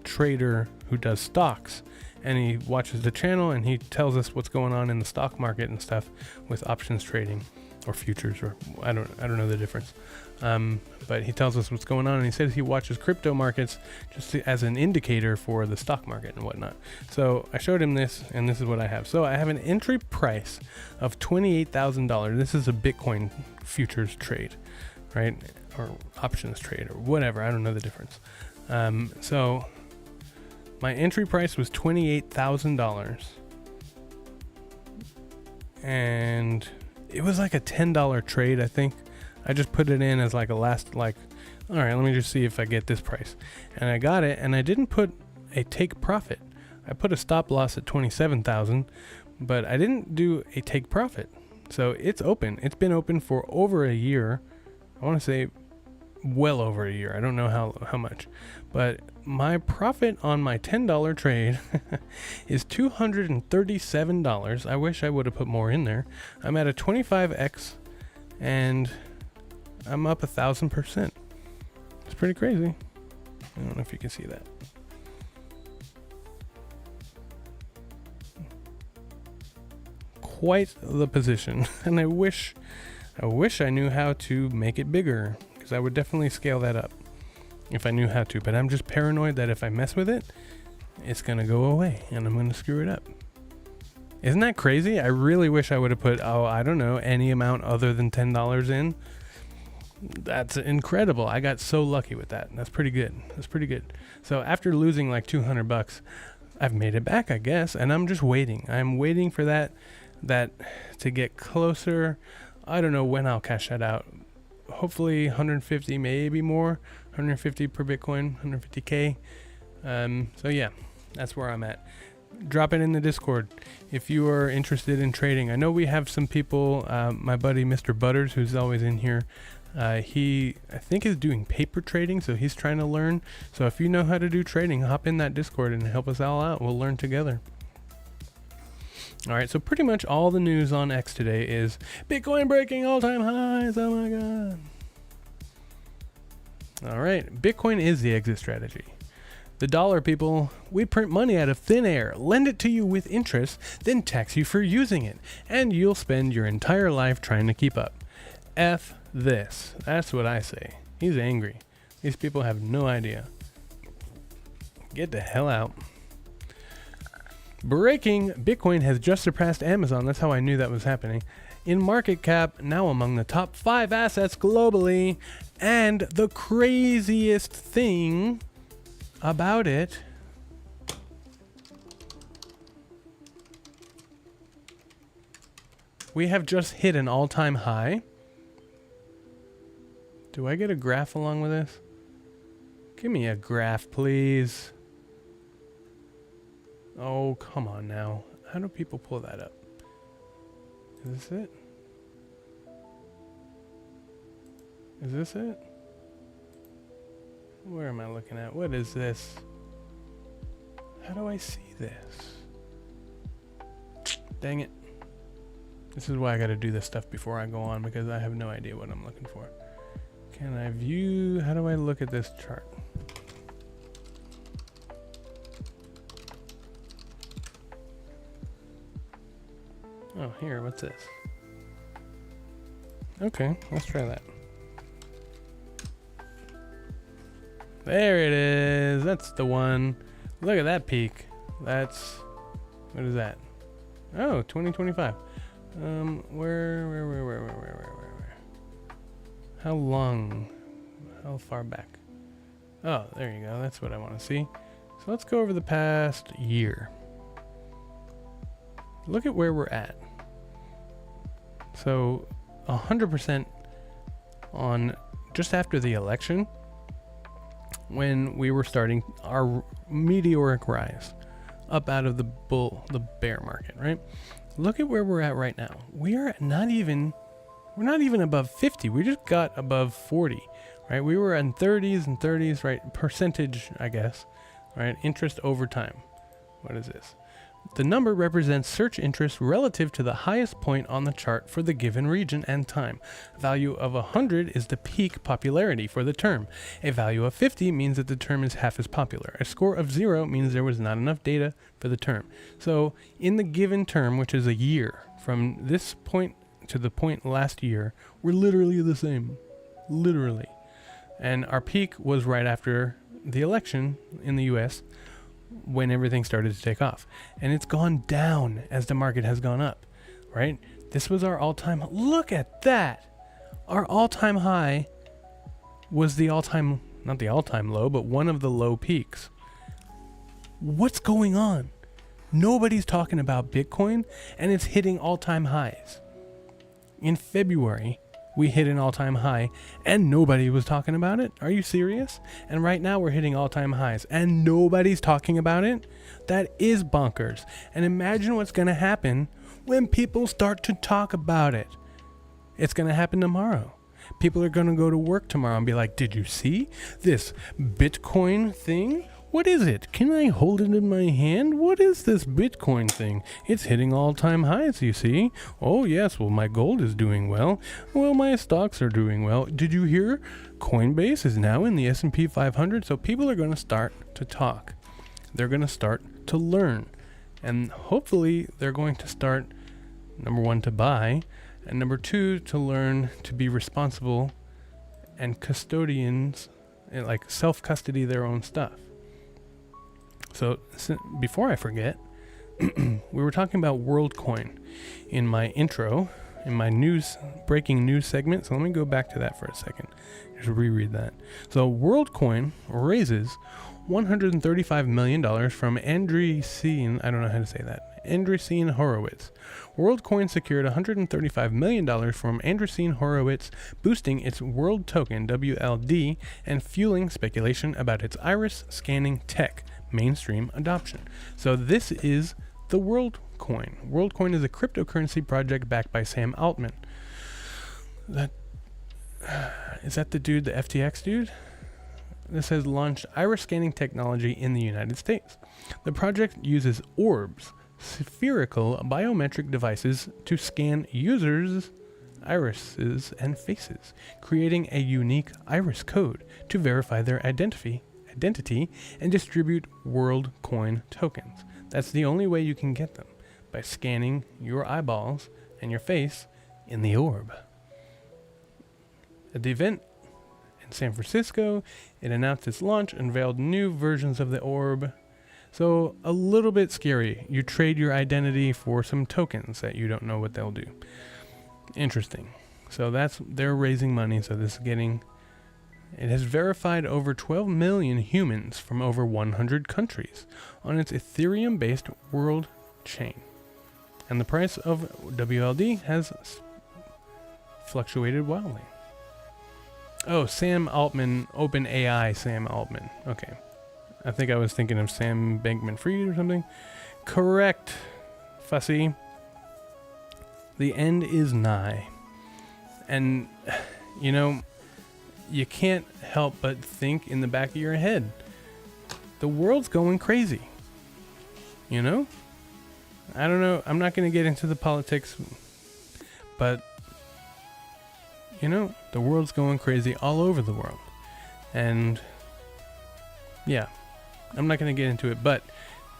trader who does stocks, and he watches the channel and he tells us what's going on in the stock market and stuff with options trading or futures, or I don't know the difference. But he tells us what's going on, and he says he watches crypto markets just as an indicator for the stock market and whatnot. So I showed him this, and this is what I have. So I have an entry price of $28,000. This is a Bitcoin futures trade, right? Or options trade or whatever. I don't know the difference. So my entry price was $28,000. And it was like a $10 trade, I think. I just put it in as like a last, like, all right, let me just see if I get this price. And I got it, and I didn't put a take profit. I put a stop loss at 27,000, but I didn't do a take profit. So it's open. It's been open for over a year. I want to say well over a year. I don't know how much. But my profit on my $10 trade is $237. I wish I would have put more in there. I'm at a 25x, and I'm up 1,000%. It's pretty crazy. I don't know if you can see that. Quite the position. And I wish I knew how to make it bigger, because I would definitely scale that up if I knew how to. But I'm just paranoid that if I mess with it, it's going to go away and I'm going to screw it up. Isn't that crazy? I really wish I would have put, I don't know, any amount other than $10 in. That's incredible. I got so lucky with that. That's pretty good. That's pretty good. So after losing like $200, I've made it back, I guess, and I'm just waiting. I'm waiting for that to get closer. I don't know when I'll cash that out. Hopefully 150, maybe more. 150 per Bitcoin, 150K. So yeah, that's where I'm at. Drop it in the Discord if you are interested in trading. I know we have some people, my buddy Mr. Butters, who's always in here. He, I think, is doing paper trading, so he's trying to learn. So if you know how to do trading, hop in that Discord and help us all out. We'll learn together. All right, so pretty much all the news on X today is Bitcoin breaking all-time highs. Oh my God. All right, Bitcoin is the exit strategy. The dollar, people, we print money out of thin air, lend it to you with interest, then tax you for using it, and you'll spend your entire life trying to keep up. F this. That's what I say. He's angry. These people have no idea. Get the hell out. Breaking, Bitcoin has just surpassed Amazon. That's how I knew that was happening. In market cap, now among the top 5 assets globally. And the craziest thing about it, we have just hit an all-time high. Do I get a graph along with this? Give me a graph, please. Oh, come on now. How do people pull that up? Is this it? Is this it? Where am I looking at? What is this? How do I see this? Dang it. This is why I gotta do this stuff before I go on, because I have no idea what I'm looking for. Can I view? How do I look at this chart? Oh, here, what's this? Okay, let's try that. There it is. That's the one. Look at that peak. That's, what is that? Oh, 2025. Where? How long? How far back? Oh, there you go. That's what I want to see. So let's go over the past year. Look at where we're at. So 100% on just after the election, when we were starting our meteoric rise up out of the bear market, right? Look at where we're at right now. We're not even above 50. We just got above 40, right? We were in 30s, right? Percentage, I guess, right? Interest over time. What is this? The number represents search interest relative to the highest point on the chart for the given region and time. A value of 100 is the peak popularity for the term. A value of 50 means that the term is half as popular. A score of 0 means there was not enough data for the term. So in the given term, which is a year, from this point to the point last year, we're literally the same. Literally. And our peak was right after the election in the US, when everything started to take off, and it's gone down as the market has gone up, right? This was our all-time, look at that. Our all-time high was the all-time, not the all-time low, but one of the low peaks. What's going on? Nobody's talking about Bitcoin, and it's hitting all-time highs. In February, we hit an all-time high, and nobody was talking about it. Are you serious? And right now we're hitting all-time highs, and nobody's talking about it? That is bonkers. And imagine what's going to happen when people start to talk about it. It's going to happen tomorrow. People are going to go to work tomorrow and be like, did you see this Bitcoin thing? What is it? Can I hold it in my hand? What is this Bitcoin thing? It's hitting all-time highs, you see. Oh, yes, well, my gold is doing well. Well, my stocks are doing well. Did you hear? Coinbase is now in the S&P 500. So people are going to start to talk. They're going to start to learn. And hopefully they're going to start, number one, to buy, and number two, to learn to be responsible and custodians, and like self-custody their own stuff. So before I forget, we were talking about WorldCoin in my intro, in my breaking news segment. So let me go back to that for a second. Just reread that. So WorldCoin raises $135 million from Andreessen, I don't know how to say that, Andreessen Horowitz. WorldCoin secured $135 million from Andreessen Horowitz, boosting its world token WLD and fueling speculation about its iris scanning tech mainstream adoption. So this is the WorldCoin. WorldCoin is a cryptocurrency project backed by Sam Altman. Is that the dude, the FTX dude? This has launched iris scanning technology in the United States. The project uses orbs, spherical biometric devices, to scan users' irises and faces, creating a unique iris code to verify their identity and distribute WorldCoin tokens. That's the only way you can get them, by scanning your eyeballs and your face in the orb. At the event in San Francisco, it announced its launch, unveiled new versions of the orb. So a little bit scary. You trade your identity for some tokens that you don't know what they'll do. Interesting. So they're raising money. So it has verified over 12 million humans from over 100 countries on its Ethereum-based world chain. And the price of WLD has fluctuated wildly. Oh, Sam Altman, OpenAI Sam Altman. Okay. I think I was thinking of Sam Bankman-Fried or something. Correct, Fussy. The end is nigh. And, you can't help but think in the back of your head, the world's going crazy. I don't know. I'm not going to get into the politics, but the world's going crazy all over the world. And yeah, I'm not going to get into it, but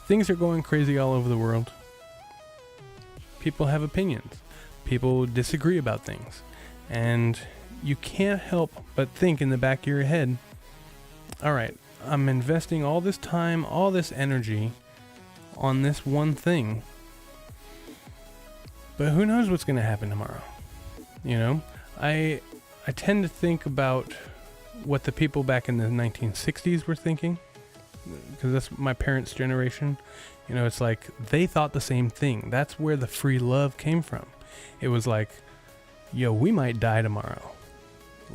things are going crazy all over the world. People have opinions. People disagree about things. And you can't help but think in the back of your head, all right, I'm investing all this time, all this energy on this one thing, but who knows what's going to happen tomorrow? I tend to think about what the people back in the 1960s were thinking, because that's my parents' generation. It's like they thought the same thing. That's where the free love came from. It was like, yo, we might die tomorrow.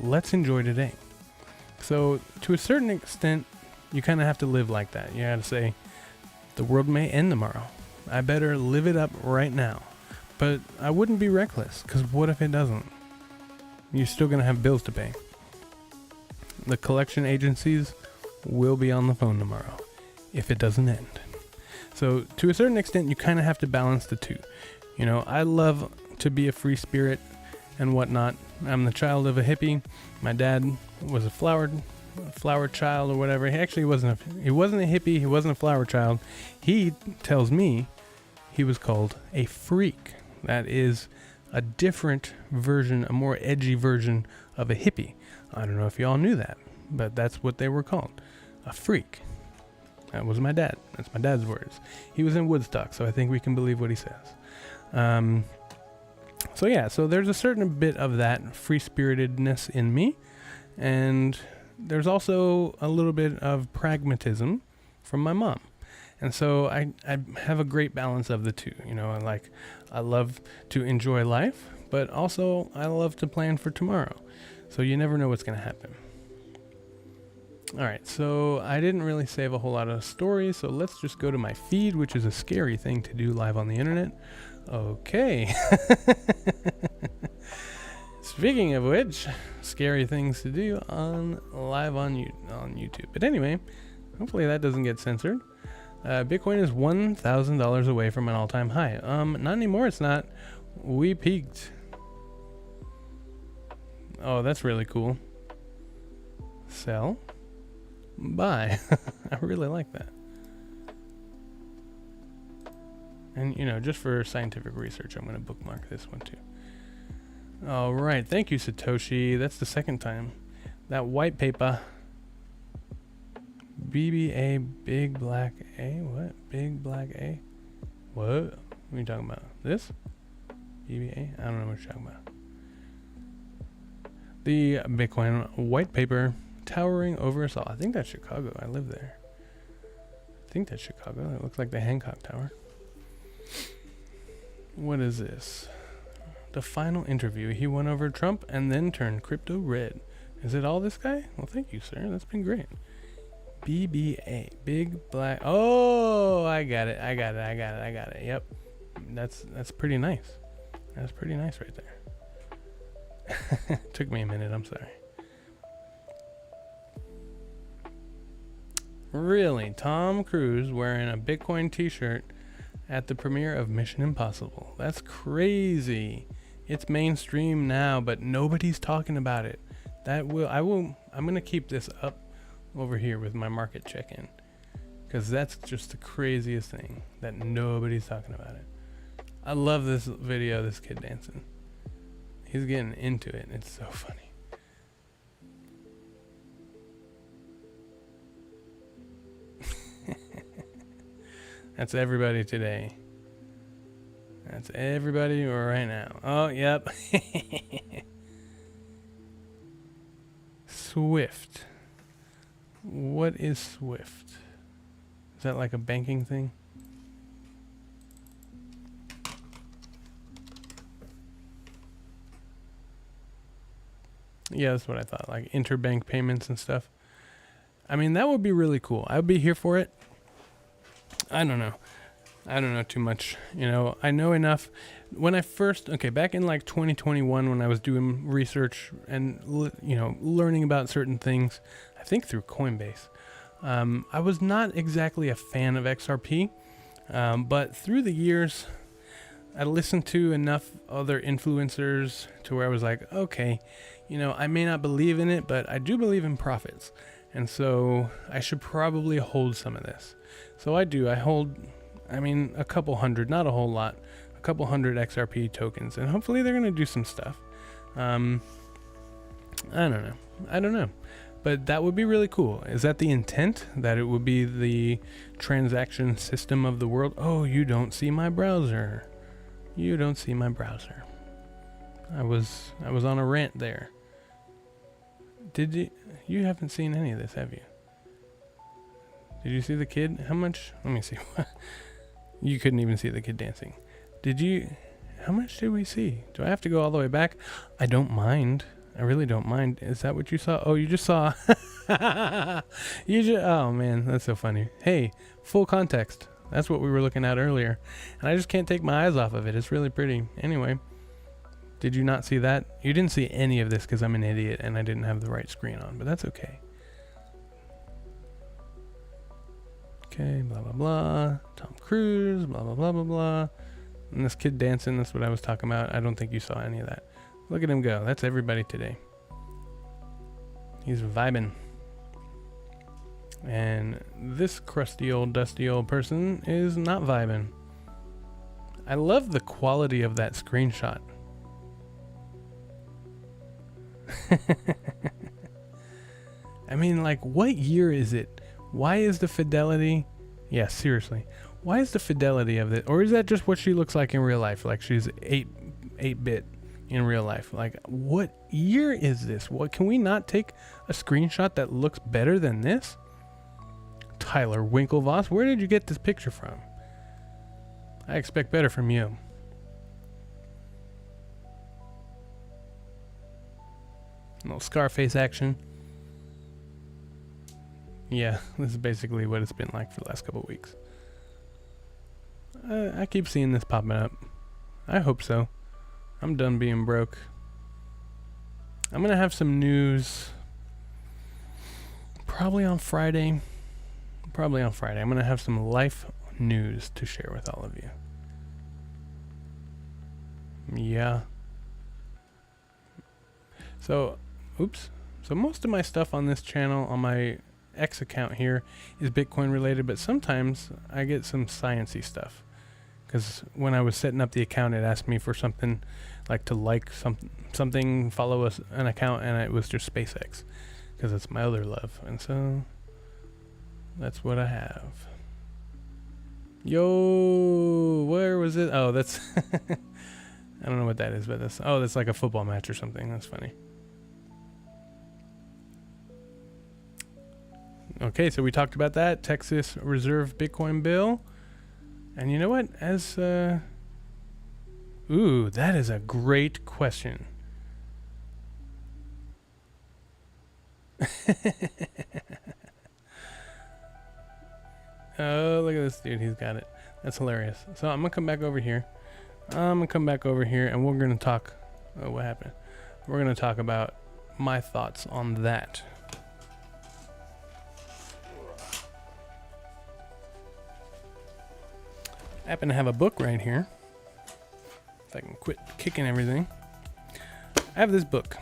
Let's enjoy today. So to a certain extent, you kind of have to live like that. You have to say, the world may end tomorrow. I better live it up right now. But I wouldn't be reckless, because what if it doesn't? You're still going to have bills to pay. The collection agencies will be on the phone tomorrow if it doesn't end. So to a certain extent, you kind of have to balance the two. I love to be a free spirit and whatnot. I'm the child of a hippie. My dad was a flower child or whatever. He actually wasn't a hippie. He wasn't a flower child. He tells me he was called a freak. That is a different version, a more edgy version of a hippie. I don't know if y'all knew that, but that's what they were called. A freak. That was my dad. That's my dad's words. He was in Woodstock, so I think we can believe what he says. So there's a certain bit of that free-spiritedness in me, and there's also a little bit of pragmatism from my mom. And so I have a great balance of the two. I love to enjoy life, but also I love to plan for tomorrow. So you never know what's going to happen. All right, so I didn't really save a whole lot of stories, so let's just go to my feed, which is a scary thing to do live on the internet. Okay. Speaking of which, scary things to do live on YouTube. But anyway, hopefully that doesn't get censored. Bitcoin is $1,000 away from an all-time high. Not anymore, it's not. We peaked. Oh, that's really cool. Sell. Buy. I really like that. And, just for scientific research, I'm going to bookmark this one too. All right. Thank you, Satoshi. That's the second time. That white paper. BBA, big black A? What? Big black A? What are you talking about? This? EBA? I don't know what you're talking about. The Bitcoin white paper towering over us all. I think that's Chicago. I live there. I think that's Chicago. It looks like the Hancock Tower. What is this? The final interview. He won over Trump and then turned crypto red. Is it all this guy? Well, thank you, sir. That's been great. BBA. Big Black. Oh, I got it. I got it. Yep. That's pretty nice. That's pretty nice right there. Took me a minute. I'm sorry. Really? Tom Cruise wearing a Bitcoin t-shirt at the premiere of Mission Impossible. That's crazy. It's mainstream now, but nobody's talking about it. I'm going to keep this up over here with my market check-in, because that's just the craziest thing that nobody's talking about it. I love this video of this kid dancing. He's getting into it. It's so funny. That's everybody today. That's everybody right now. Oh, yep. Swift. What is Swift? Is that like a banking thing? Yeah, that's what I thought. Like interbank payments and stuff. I mean, that would be really cool. I would be here for it. I don't know. I don't know too much. You know, I know enough. When I first, back in like 2021, when I was doing research and, learning about certain things, I think through Coinbase, I was not exactly a fan of XRP. But through the years, I listened to enough other influencers to where I was like, okay, I may not believe in it, but I do believe in profits. And so I should probably hold some of this. So I do. I hold, a couple hundred, not a whole lot, a couple hundred XRP tokens. And hopefully they're going to do some stuff. I don't know. But that would be really cool. Is that the intent? That it would be the transaction system of the world? Oh, you don't see my browser. You don't see my browser. I was on a rant there. Did you haven't seen any of this, have you? Did you see the kid? How much? Let me see. You couldn't even see the kid dancing. Did you? How much did we see? Do I have to go all the way back? I don't mind. I really don't mind. Is that what you saw? Oh, you just saw. Oh man, that's so funny. Hey, full context. That's what we were looking at earlier. And I just can't take my eyes off of it. It's really pretty. Anyway. Did you not see that? You didn't see any of this because I'm an idiot and I didn't have the right screen on, but that's okay. Okay, blah, blah, blah. Tom Cruise, blah, blah, blah, blah, blah. And this kid dancing, that's what I was talking about. I don't think you saw any of that. Look at him go. That's everybody today. He's vibing. And this crusty old, dusty old person is not vibing. I love the quality of that screenshot. What year is it? Why is the fidelity? Yeah, seriously. Why is the fidelity of it? Or is that just what she looks like in real life? Like she's 8-bit in real life. Like, what year is this? What, can we not take a screenshot that looks better than this? Tyler Winklevoss, where did you get this picture from? I expect better from you. A little Scarface action. Yeah, this is basically what it's been like for the last couple of weeks. I keep seeing this popping up. I hope so. I'm done being broke. I'm going to have some news probably on Friday. I'm going to have some life news to share with all of you. Yeah. So most of my stuff on this channel, on my X account here, is Bitcoin related, but sometimes I get some sciencey stuff. Because when I was setting up the account, it asked me for something like to something, follow an account, and it was just SpaceX. Because it's my other love. And so that's what I have. Yo, where was it? Oh, that's I don't know what that is, but that's like a football match or something. That's funny. Okay, so we talked about that Texas Reserve Bitcoin bill. And you know what? Ooh, that is a great question. Oh, look at this dude. He's got it. That's hilarious. So I'm going to come back over here. And we're going to talk. Oh, what happened? We're going to talk about my thoughts on that. I happen to have a book right here. If I can quit kicking everything. I have this book.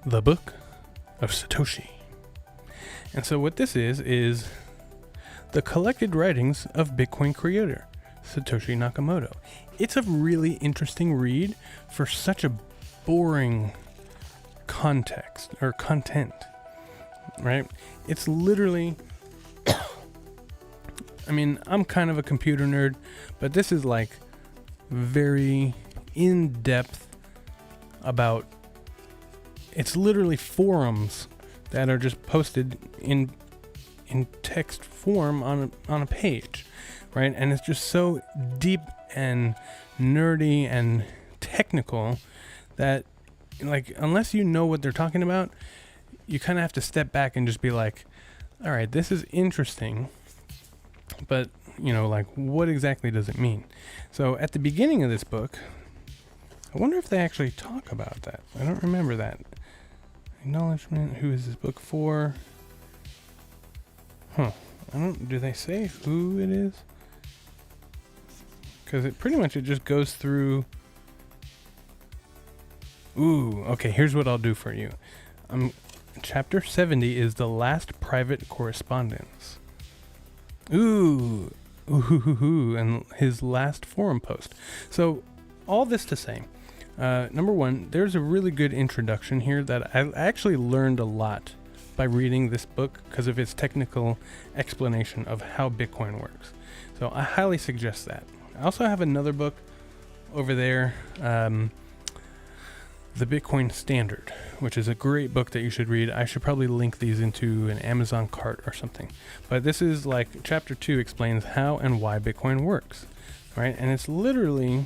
The Book of Satoshi. And so what this is the collected writings of Bitcoin creator Satoshi Nakamoto. It's a really interesting read for such a boring context or content, right? It's literally I mean, I'm kind of a computer nerd, but this is like very in-depth about, it's literally forums that are just posted in text form on a page, right? And it's just so deep and nerdy and technical that, like, unless you know what they're talking about, you kind of have to step back and just be like, all right, this is interesting, but, you know, like, what exactly does it mean? So at the beginning of this book, I wonder if they actually talk about that. I don't remember that. Acknowledgement, who is this book for? Do they say who it is? Because it just goes through. Ooh, okay, here's what I'll do for you. Chapter 70 is the last private correspondence. Ooh, and his last forum post. So, all this to say, number one, there's a really good introduction here that I actually learned a lot by reading this book because of its technical explanation of how Bitcoin works. So, I highly suggest that. I also have another book over there, The Bitcoin Standard, which is a great book that you should read. I should probably link these into an Amazon cart or something. But this is like chapter 2 explains how and why Bitcoin works, right? And it's literally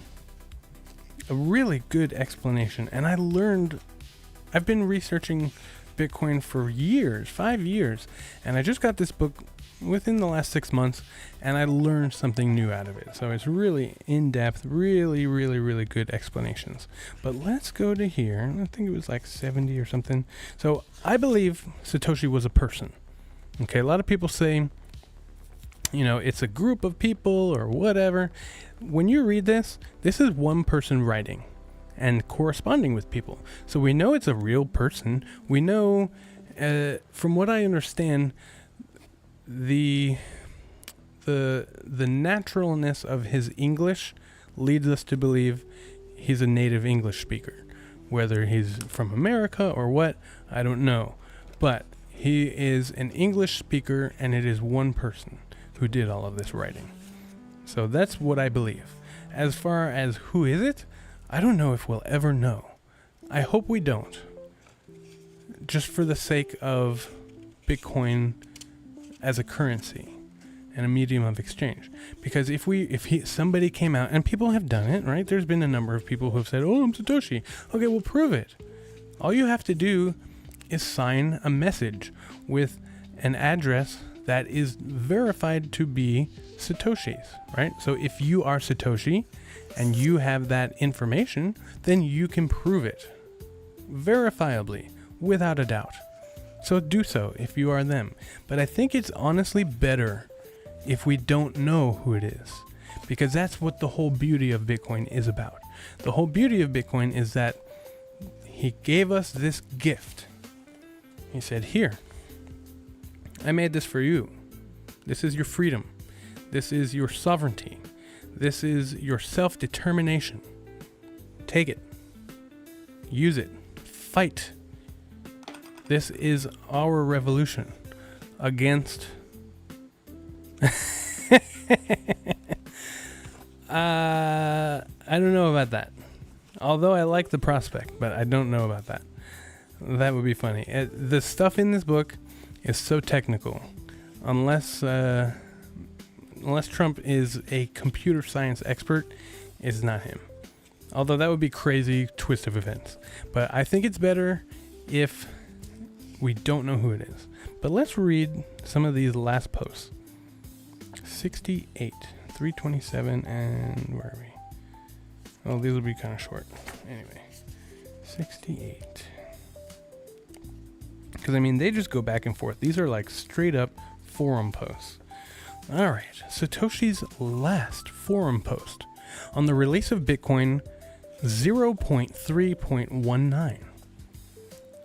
a really good explanation. And I've been researching Bitcoin for years, 5 years. And I just got this book within the last 6 months, and I learned something new out of it. So it's really in-depth, really, really, really good explanations. But let's go to here. I think it was like 70 or something. So I believe Satoshi was a person. Okay, a lot of people say, you know, it's a group of people or whatever. When you read this is one person writing and corresponding with people. So we know it's a real person. We know, from what I understand, the naturalness of his English leads us to believe he's a native English speaker. Whether he's from America or what, I don't know. But he is an English speaker, and it is one person who did all of this writing. So that's what I believe. As far as who is it, I don't know if we'll ever know. I hope we don't. Just for the sake of Bitcoin as a currency and a medium of exchange. Because if somebody came out, and people have done it, right? There's been a number of people who have said, oh, I'm Satoshi. Okay, well, prove it. All you have to do is sign a message with an address that is verified to be Satoshi's, right? So if you are Satoshi and you have that information, then you can prove it verifiably, without a doubt. So do so if you are them. But I think it's honestly better if we don't know who it is, because that's what the whole beauty of Bitcoin is about. The whole beauty of Bitcoin is that he gave us this gift. He said, here, I made this for you. This is your freedom. This is your sovereignty. This is your self-determination. Take it. Use it. Fight. This is our revolution against I don't know about that. Although I like the prospect, but I don't know about that. That would be funny. The stuff in this book is so technical. Unless Trump is a computer science expert, it's not him. Although that would be crazy twist of events. But I think it's better if we don't know who it is. But let's read some of these last posts. 68, 327, and where are we? Well, these will be kind of short. Anyway, 68. Because, I mean, they just go back and forth. These are like straight up forum posts. All right, Satoshi's last forum post on the release of Bitcoin 0.3.19.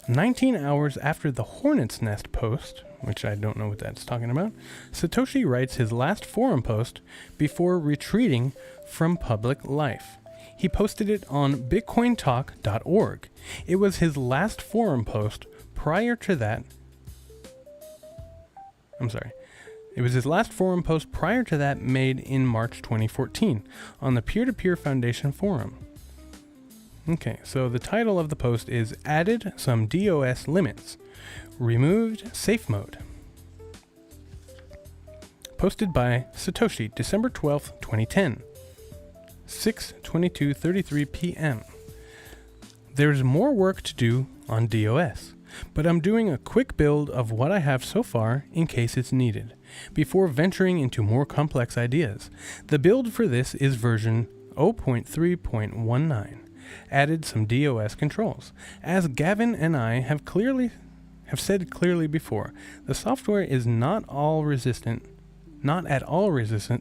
19 hours after the Hornet's Nest post, which I don't know what that's talking about, Satoshi writes his last forum post before retreating from public life. He posted it on bitcointalk.org. It was his last forum post prior to that. It was his last forum post prior to that made in March 2014 on the Peer-to-Peer Foundation forum. Okay, so the title of the post is Added Some DOS Limits. Removed Safe Mode. Posted by Satoshi, December 12th, 2010. 6:22:33 p.m. There's more work to do on DOS, but I'm doing a quick build of what I have so far in case it's needed, before venturing into more complex ideas. The build for this is version 0.3.19. Added some DOS controls. As Gavin and I have said clearly before, the software is not at all resistant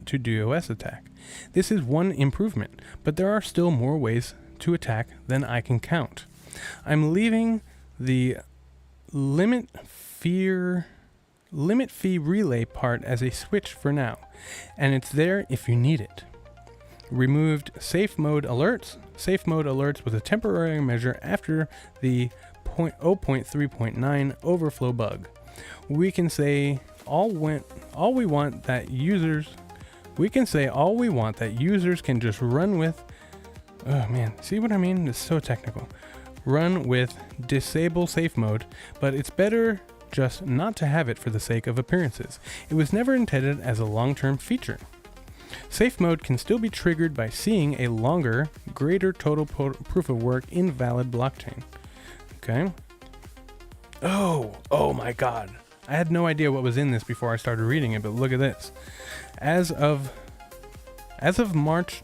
to DOS attack. This is one improvement, but there are still more ways to attack than I can count. I'm leaving the limit fee relay part as a switch for now, and it's there if you need it. Removed safe mode alerts. Safe mode alerts was a temporary measure after the 0.3.9 overflow bug. We can say all we want that users can just run with. Oh man, see what I mean? It's so technical. Run with disable safe mode, but it's better just not to have it for the sake of appearances. It was never intended as a long-term feature. Safe mode can still be triggered by seeing a longer, greater total proof of work invalid blockchain. Okay. Oh my God. I had no idea what was in this before I started reading it, but look at this. As of March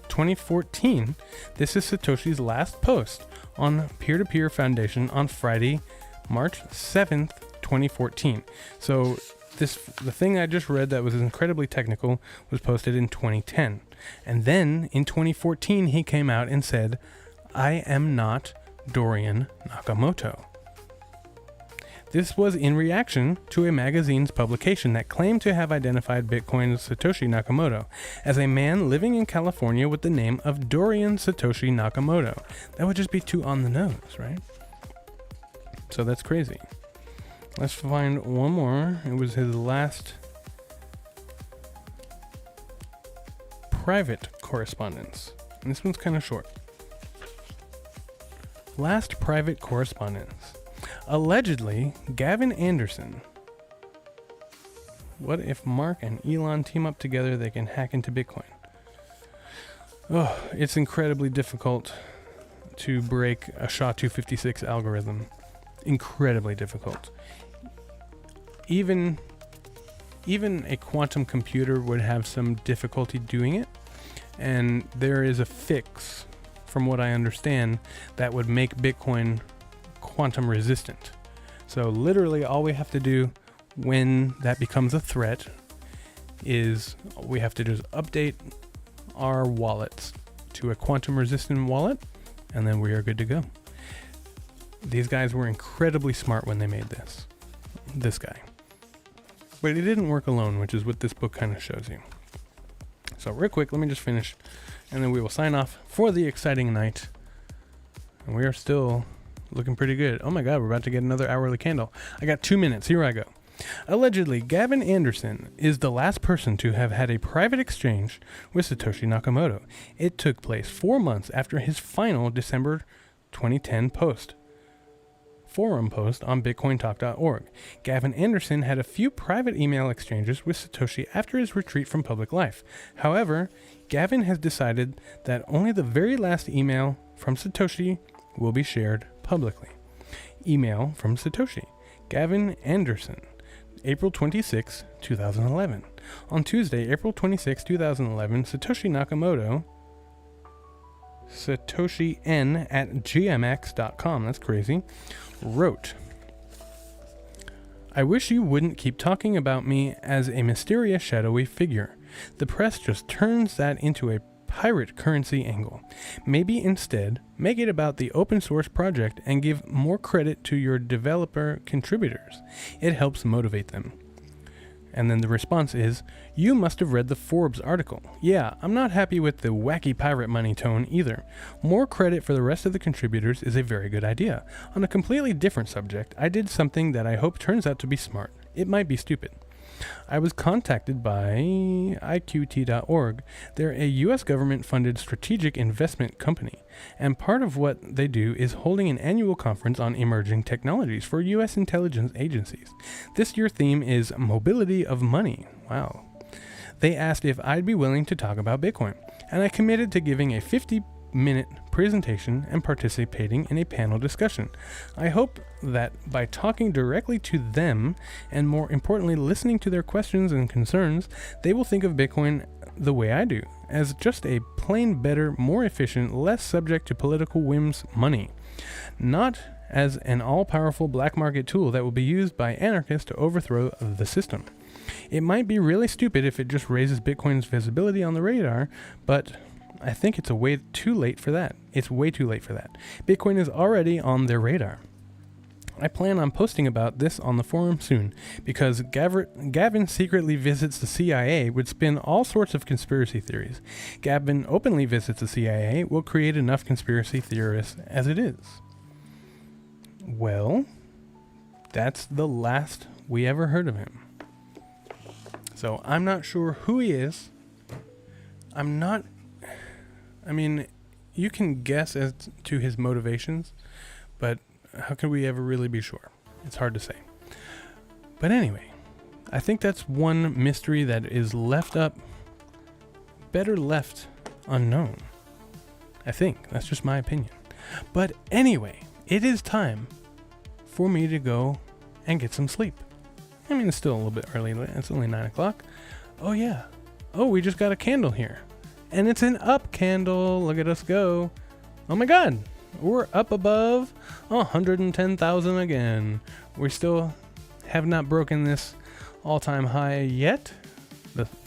2014, this is Satoshi's last post on Peer-to-Peer Foundation on Friday, March 7th, 2014. So the thing I just read that was incredibly technical was posted in 2010. And then in 2014, he came out and said, I am not Dorian Nakamoto. This was in reaction to a magazine's publication that claimed to have identified Bitcoin's Satoshi Nakamoto as a man living in California with the name of Dorian Satoshi Nakamoto. That would just be too on the nose, right? So that's crazy. Let's find one more. It was his last private correspondence. And this one's kind of short. Last private correspondence. Allegedly, Gavin Anderson. What if Mark and Elon team up together, they can hack into Bitcoin? Oh, it's incredibly difficult to break a SHA-256 algorithm. Incredibly difficult. Even a quantum computer would have some difficulty doing it, and there is a fix, from what I understand, that would make Bitcoin quantum resistant. So literally all we have to do when that becomes a threat is we have to just update our wallets to a quantum resistant wallet, and then we are good to go. These guys were incredibly smart when they made this guy. But it didn't work alone, which is what this book kind of shows you. So real quick, let me just finish, and then we will sign off for the exciting night. And we are still looking pretty good. Oh my God, we're about to get another hourly candle. I got 2 minutes. Here I go. Allegedly, Gavin Anderson is the last person to have had a private exchange with Satoshi Nakamoto. It took place 4 months after his final December 2010 forum post on bitcointalk.org. Gavin Anderson had a few private email exchanges with Satoshi after his retreat from public life. However, Gavin has decided that only the very last email from Satoshi will be shared publicly. Email from Satoshi. Gavin Anderson, April 26, 2011. On Tuesday, April 26, 2011, Satoshi Nakamoto, SatoshiN@gmx.com, that's crazy, wrote, "I wish you wouldn't keep talking about me as a mysterious shadowy figure. The press just turns that into a pirate currency angle. Maybe instead, make it about the open source project and give more credit to your developer contributors. It helps motivate them." And then the response is, "You must have read the Forbes article. Yeah, I'm not happy with the wacky pirate money tone either. More credit for the rest of the contributors is a very good idea. On a completely different subject, I did something that I hope turns out to be smart. It might be stupid. I was contacted by IQT.org. They're a U.S. government-funded strategic investment company, and part of what they do is holding an annual conference on emerging technologies for U.S. intelligence agencies. This year's theme is Mobility of Money." Wow. They asked if I'd be willing to talk about Bitcoin, and I committed to giving a 50-minute presentation and participating in a panel discussion. I hope that by talking directly to them, and more importantly listening to their questions and concerns, they will think of Bitcoin the way I do, as just a plain better, more efficient, less subject to political whims money, not as an all-powerful black market tool that will be used by anarchists to overthrow the system. It might be really stupid if it just raises Bitcoin's visibility on the radar, but I think it's way too late for that. It's way too late for that. Bitcoin is already on their radar. I plan on posting about this on the forum soon, because Gavin secretly visits the CIA would spin all sorts of conspiracy theories. Gavin openly visits the CIA will create enough conspiracy theorists as it is. Well, that's the last we ever heard of him. So I'm not sure who he is. You can guess as to his motivations, but how can we ever really be sure? It's hard to say. But anyway, I think that's one mystery that is better left unknown. I think. That's just my opinion. But anyway, it is time for me to go and get some sleep. I mean, it's still a little bit early. It's only 9 o'clock. Oh, yeah. Oh, we just got a candle here. And it's an up candle. Look at us go. Oh my God. We're up above 110,000 again. We still have not broken this all-time high yet.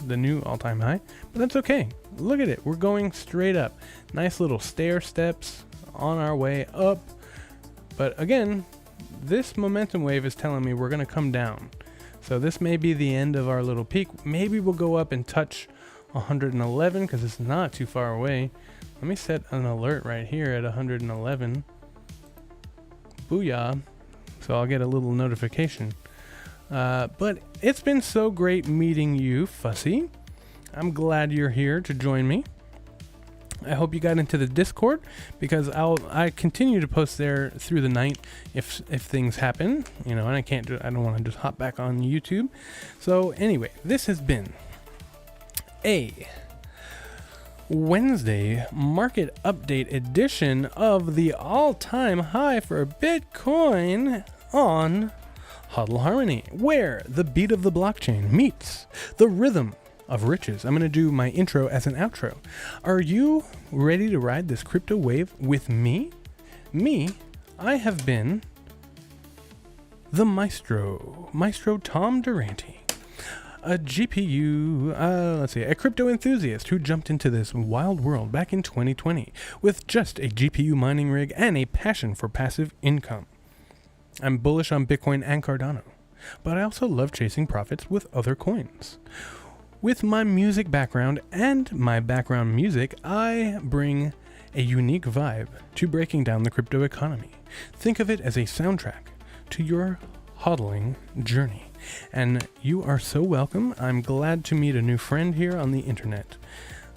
The new all-time high. But that's okay. Look at it. We're going straight up. Nice little stair steps on our way up. But again, this momentum wave is telling me we're going to come down. So this may be the end of our little peak. Maybe we'll go up and touch 111 because it's not too far away. Let me set an alert right here at 111. Booyah. So I'll get a little notification. But it's been so great meeting you, Fussy. I'm glad you're here to join me. I hope you got into the Discord, because I continue to post there through the night if things happen, and I don't want to just hop back on YouTube. So anyway, this has been a Wednesday market update edition of the all-time high for Bitcoin on HODL Harmony, where the beat of the blockchain meets the rhythm of riches. I'm going to do my intro as an outro. Are you ready to ride this crypto wave with me? I have been the Maestro Tom Durante, a crypto enthusiast who jumped into this wild world back in 2020 with just a GPU mining rig and a passion for passive income. I'm bullish on Bitcoin and Cardano, but I also love chasing profits with other coins. With my music background and my background music, I bring a unique vibe to breaking down the crypto economy. Think of it as a soundtrack to your HODLing journey. And you are so welcome. I'm glad to meet a new friend here on the internet.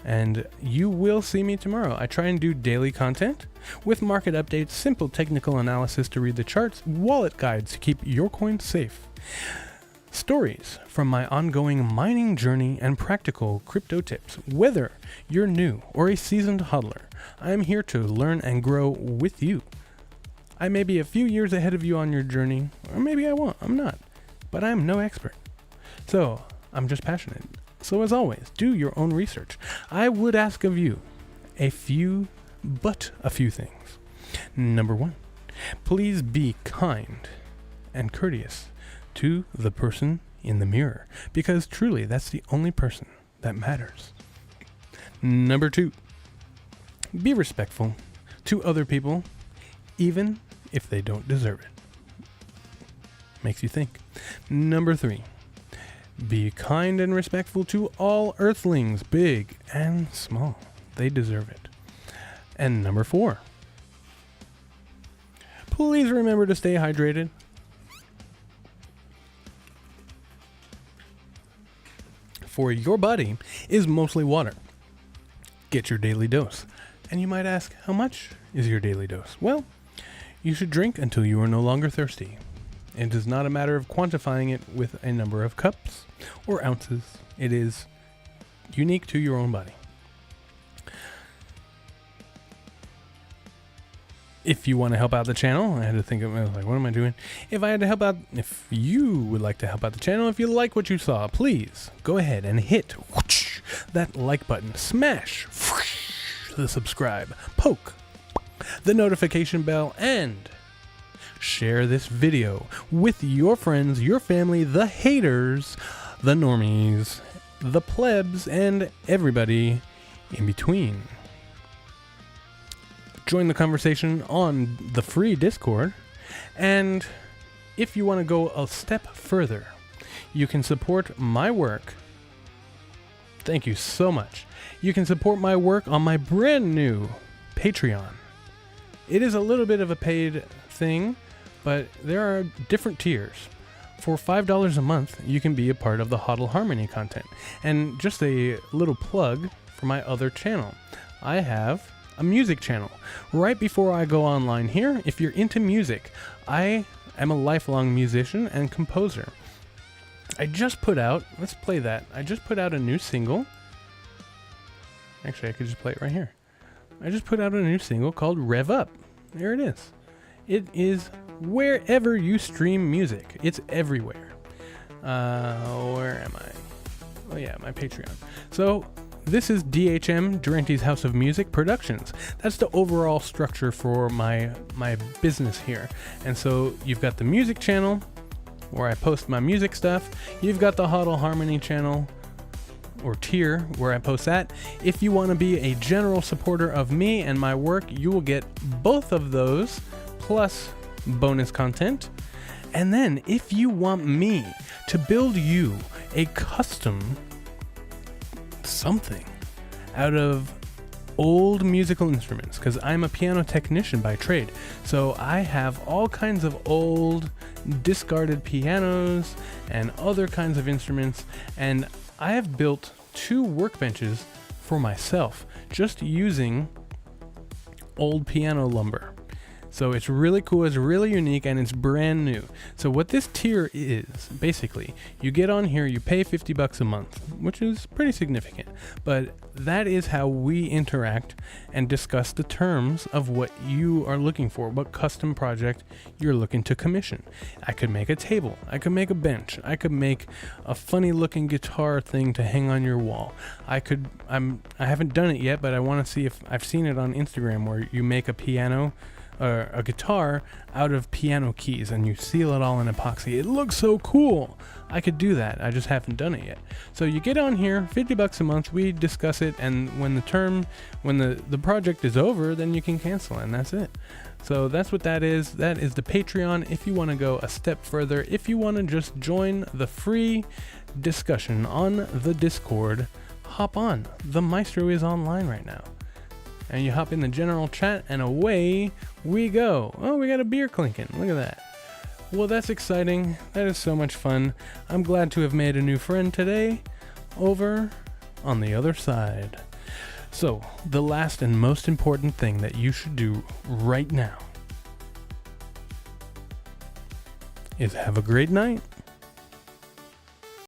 And you will see me tomorrow. I try and do daily content with market updates, simple technical analysis to read the charts, wallet guides to keep your coins safe, stories from my ongoing mining journey, and practical crypto tips. Whether you're new or a seasoned hodler, I am here to learn and grow with you. I may be a few years ahead of you on your journey, or maybe I won't. I'm not. But I'm no expert. So I'm just passionate. So as always, do your own research. I would ask of you a few things. Number 1, please be kind and courteous to the person in the mirror, because truly that's the only person that matters. Number 2, be respectful to other people, even if they don't deserve it. Makes you think. Number 3, be kind and respectful to all earthlings, big and small. They deserve it. And number 4, please remember to stay hydrated. For your body is mostly water. Get your daily dose. And you might ask, how much is your daily dose? Well, you should drink until you are no longer thirsty. It is not a matter of quantifying it with a number of cups or ounces. It is unique to your own body. If you want to help out the channel, I had to think of, I was like, what am I doing? If you would like to help out the channel, if you like what you saw, please go ahead and hit that like button, smash the subscribe, poke the notification bell, and share this video with your friends, your family, the haters, the normies, the plebs, and everybody in between. Join the conversation on the free Discord, and if you want to go a step further, you can support my work. Thank you so much. You can support my work on my brand new Patreon. It is a little bit of a paid thing, but there are different tiers. For $5 a month, you can be a part of the HODL Harmony content. And just a little plug for my other channel. I have a music channel. Right before I go online here, if you're into music, I am a lifelong musician and composer. I just put out, let's play that. I just put out a new single. Actually, I could just play it right here. I just put out a new single called Rev Up. There it is. It is wherever you stream music. It's everywhere. Where am I? Oh yeah, my Patreon. So this is DHM, Durante's House of Music Productions. That's the overall structure for my business here. And so you've got the music channel where I post my music stuff. You've got the HODL Harmony channel or tier where I post that. If you want to be a general supporter of me and my work, you will get both of those plus bonus content. And then if you want me to build you a custom something out of old musical instruments, because I'm a piano technician by trade, so I have all kinds of old discarded pianos and other kinds of instruments, and I have built 2 workbenches for myself just using old piano lumber. So it's really cool, it's really unique, and it's brand new. So what this tier is, basically, you get on here, you pay $50 a month, which is pretty significant, but that is how we interact and discuss the terms of what you are looking for, what custom project you're looking to commission. I could make a table, I could make a bench, I could make a funny looking guitar thing to hang on your wall. I haven't done it yet, but I want to see if I've seen it on Instagram where you make a piano, a guitar out of piano keys and you seal it all in epoxy. It looks so cool. I could do that. I just haven't done it yet. So you get on here, $50 a month, we discuss it, and when the project is over, then you can cancel, and that's it. So that's what that is. That is the Patreon. If you want to go a step further, if you want to just join the free discussion on the Discord, hop on. The Maestro is online right now. And you hop in the general chat, and away we go. Oh, we got a beer clinking. Look at that. Well, that's exciting. That is so much fun. I'm glad to have made a new friend today over on the other side. So, the last and most important thing that you should do right now is have a great night.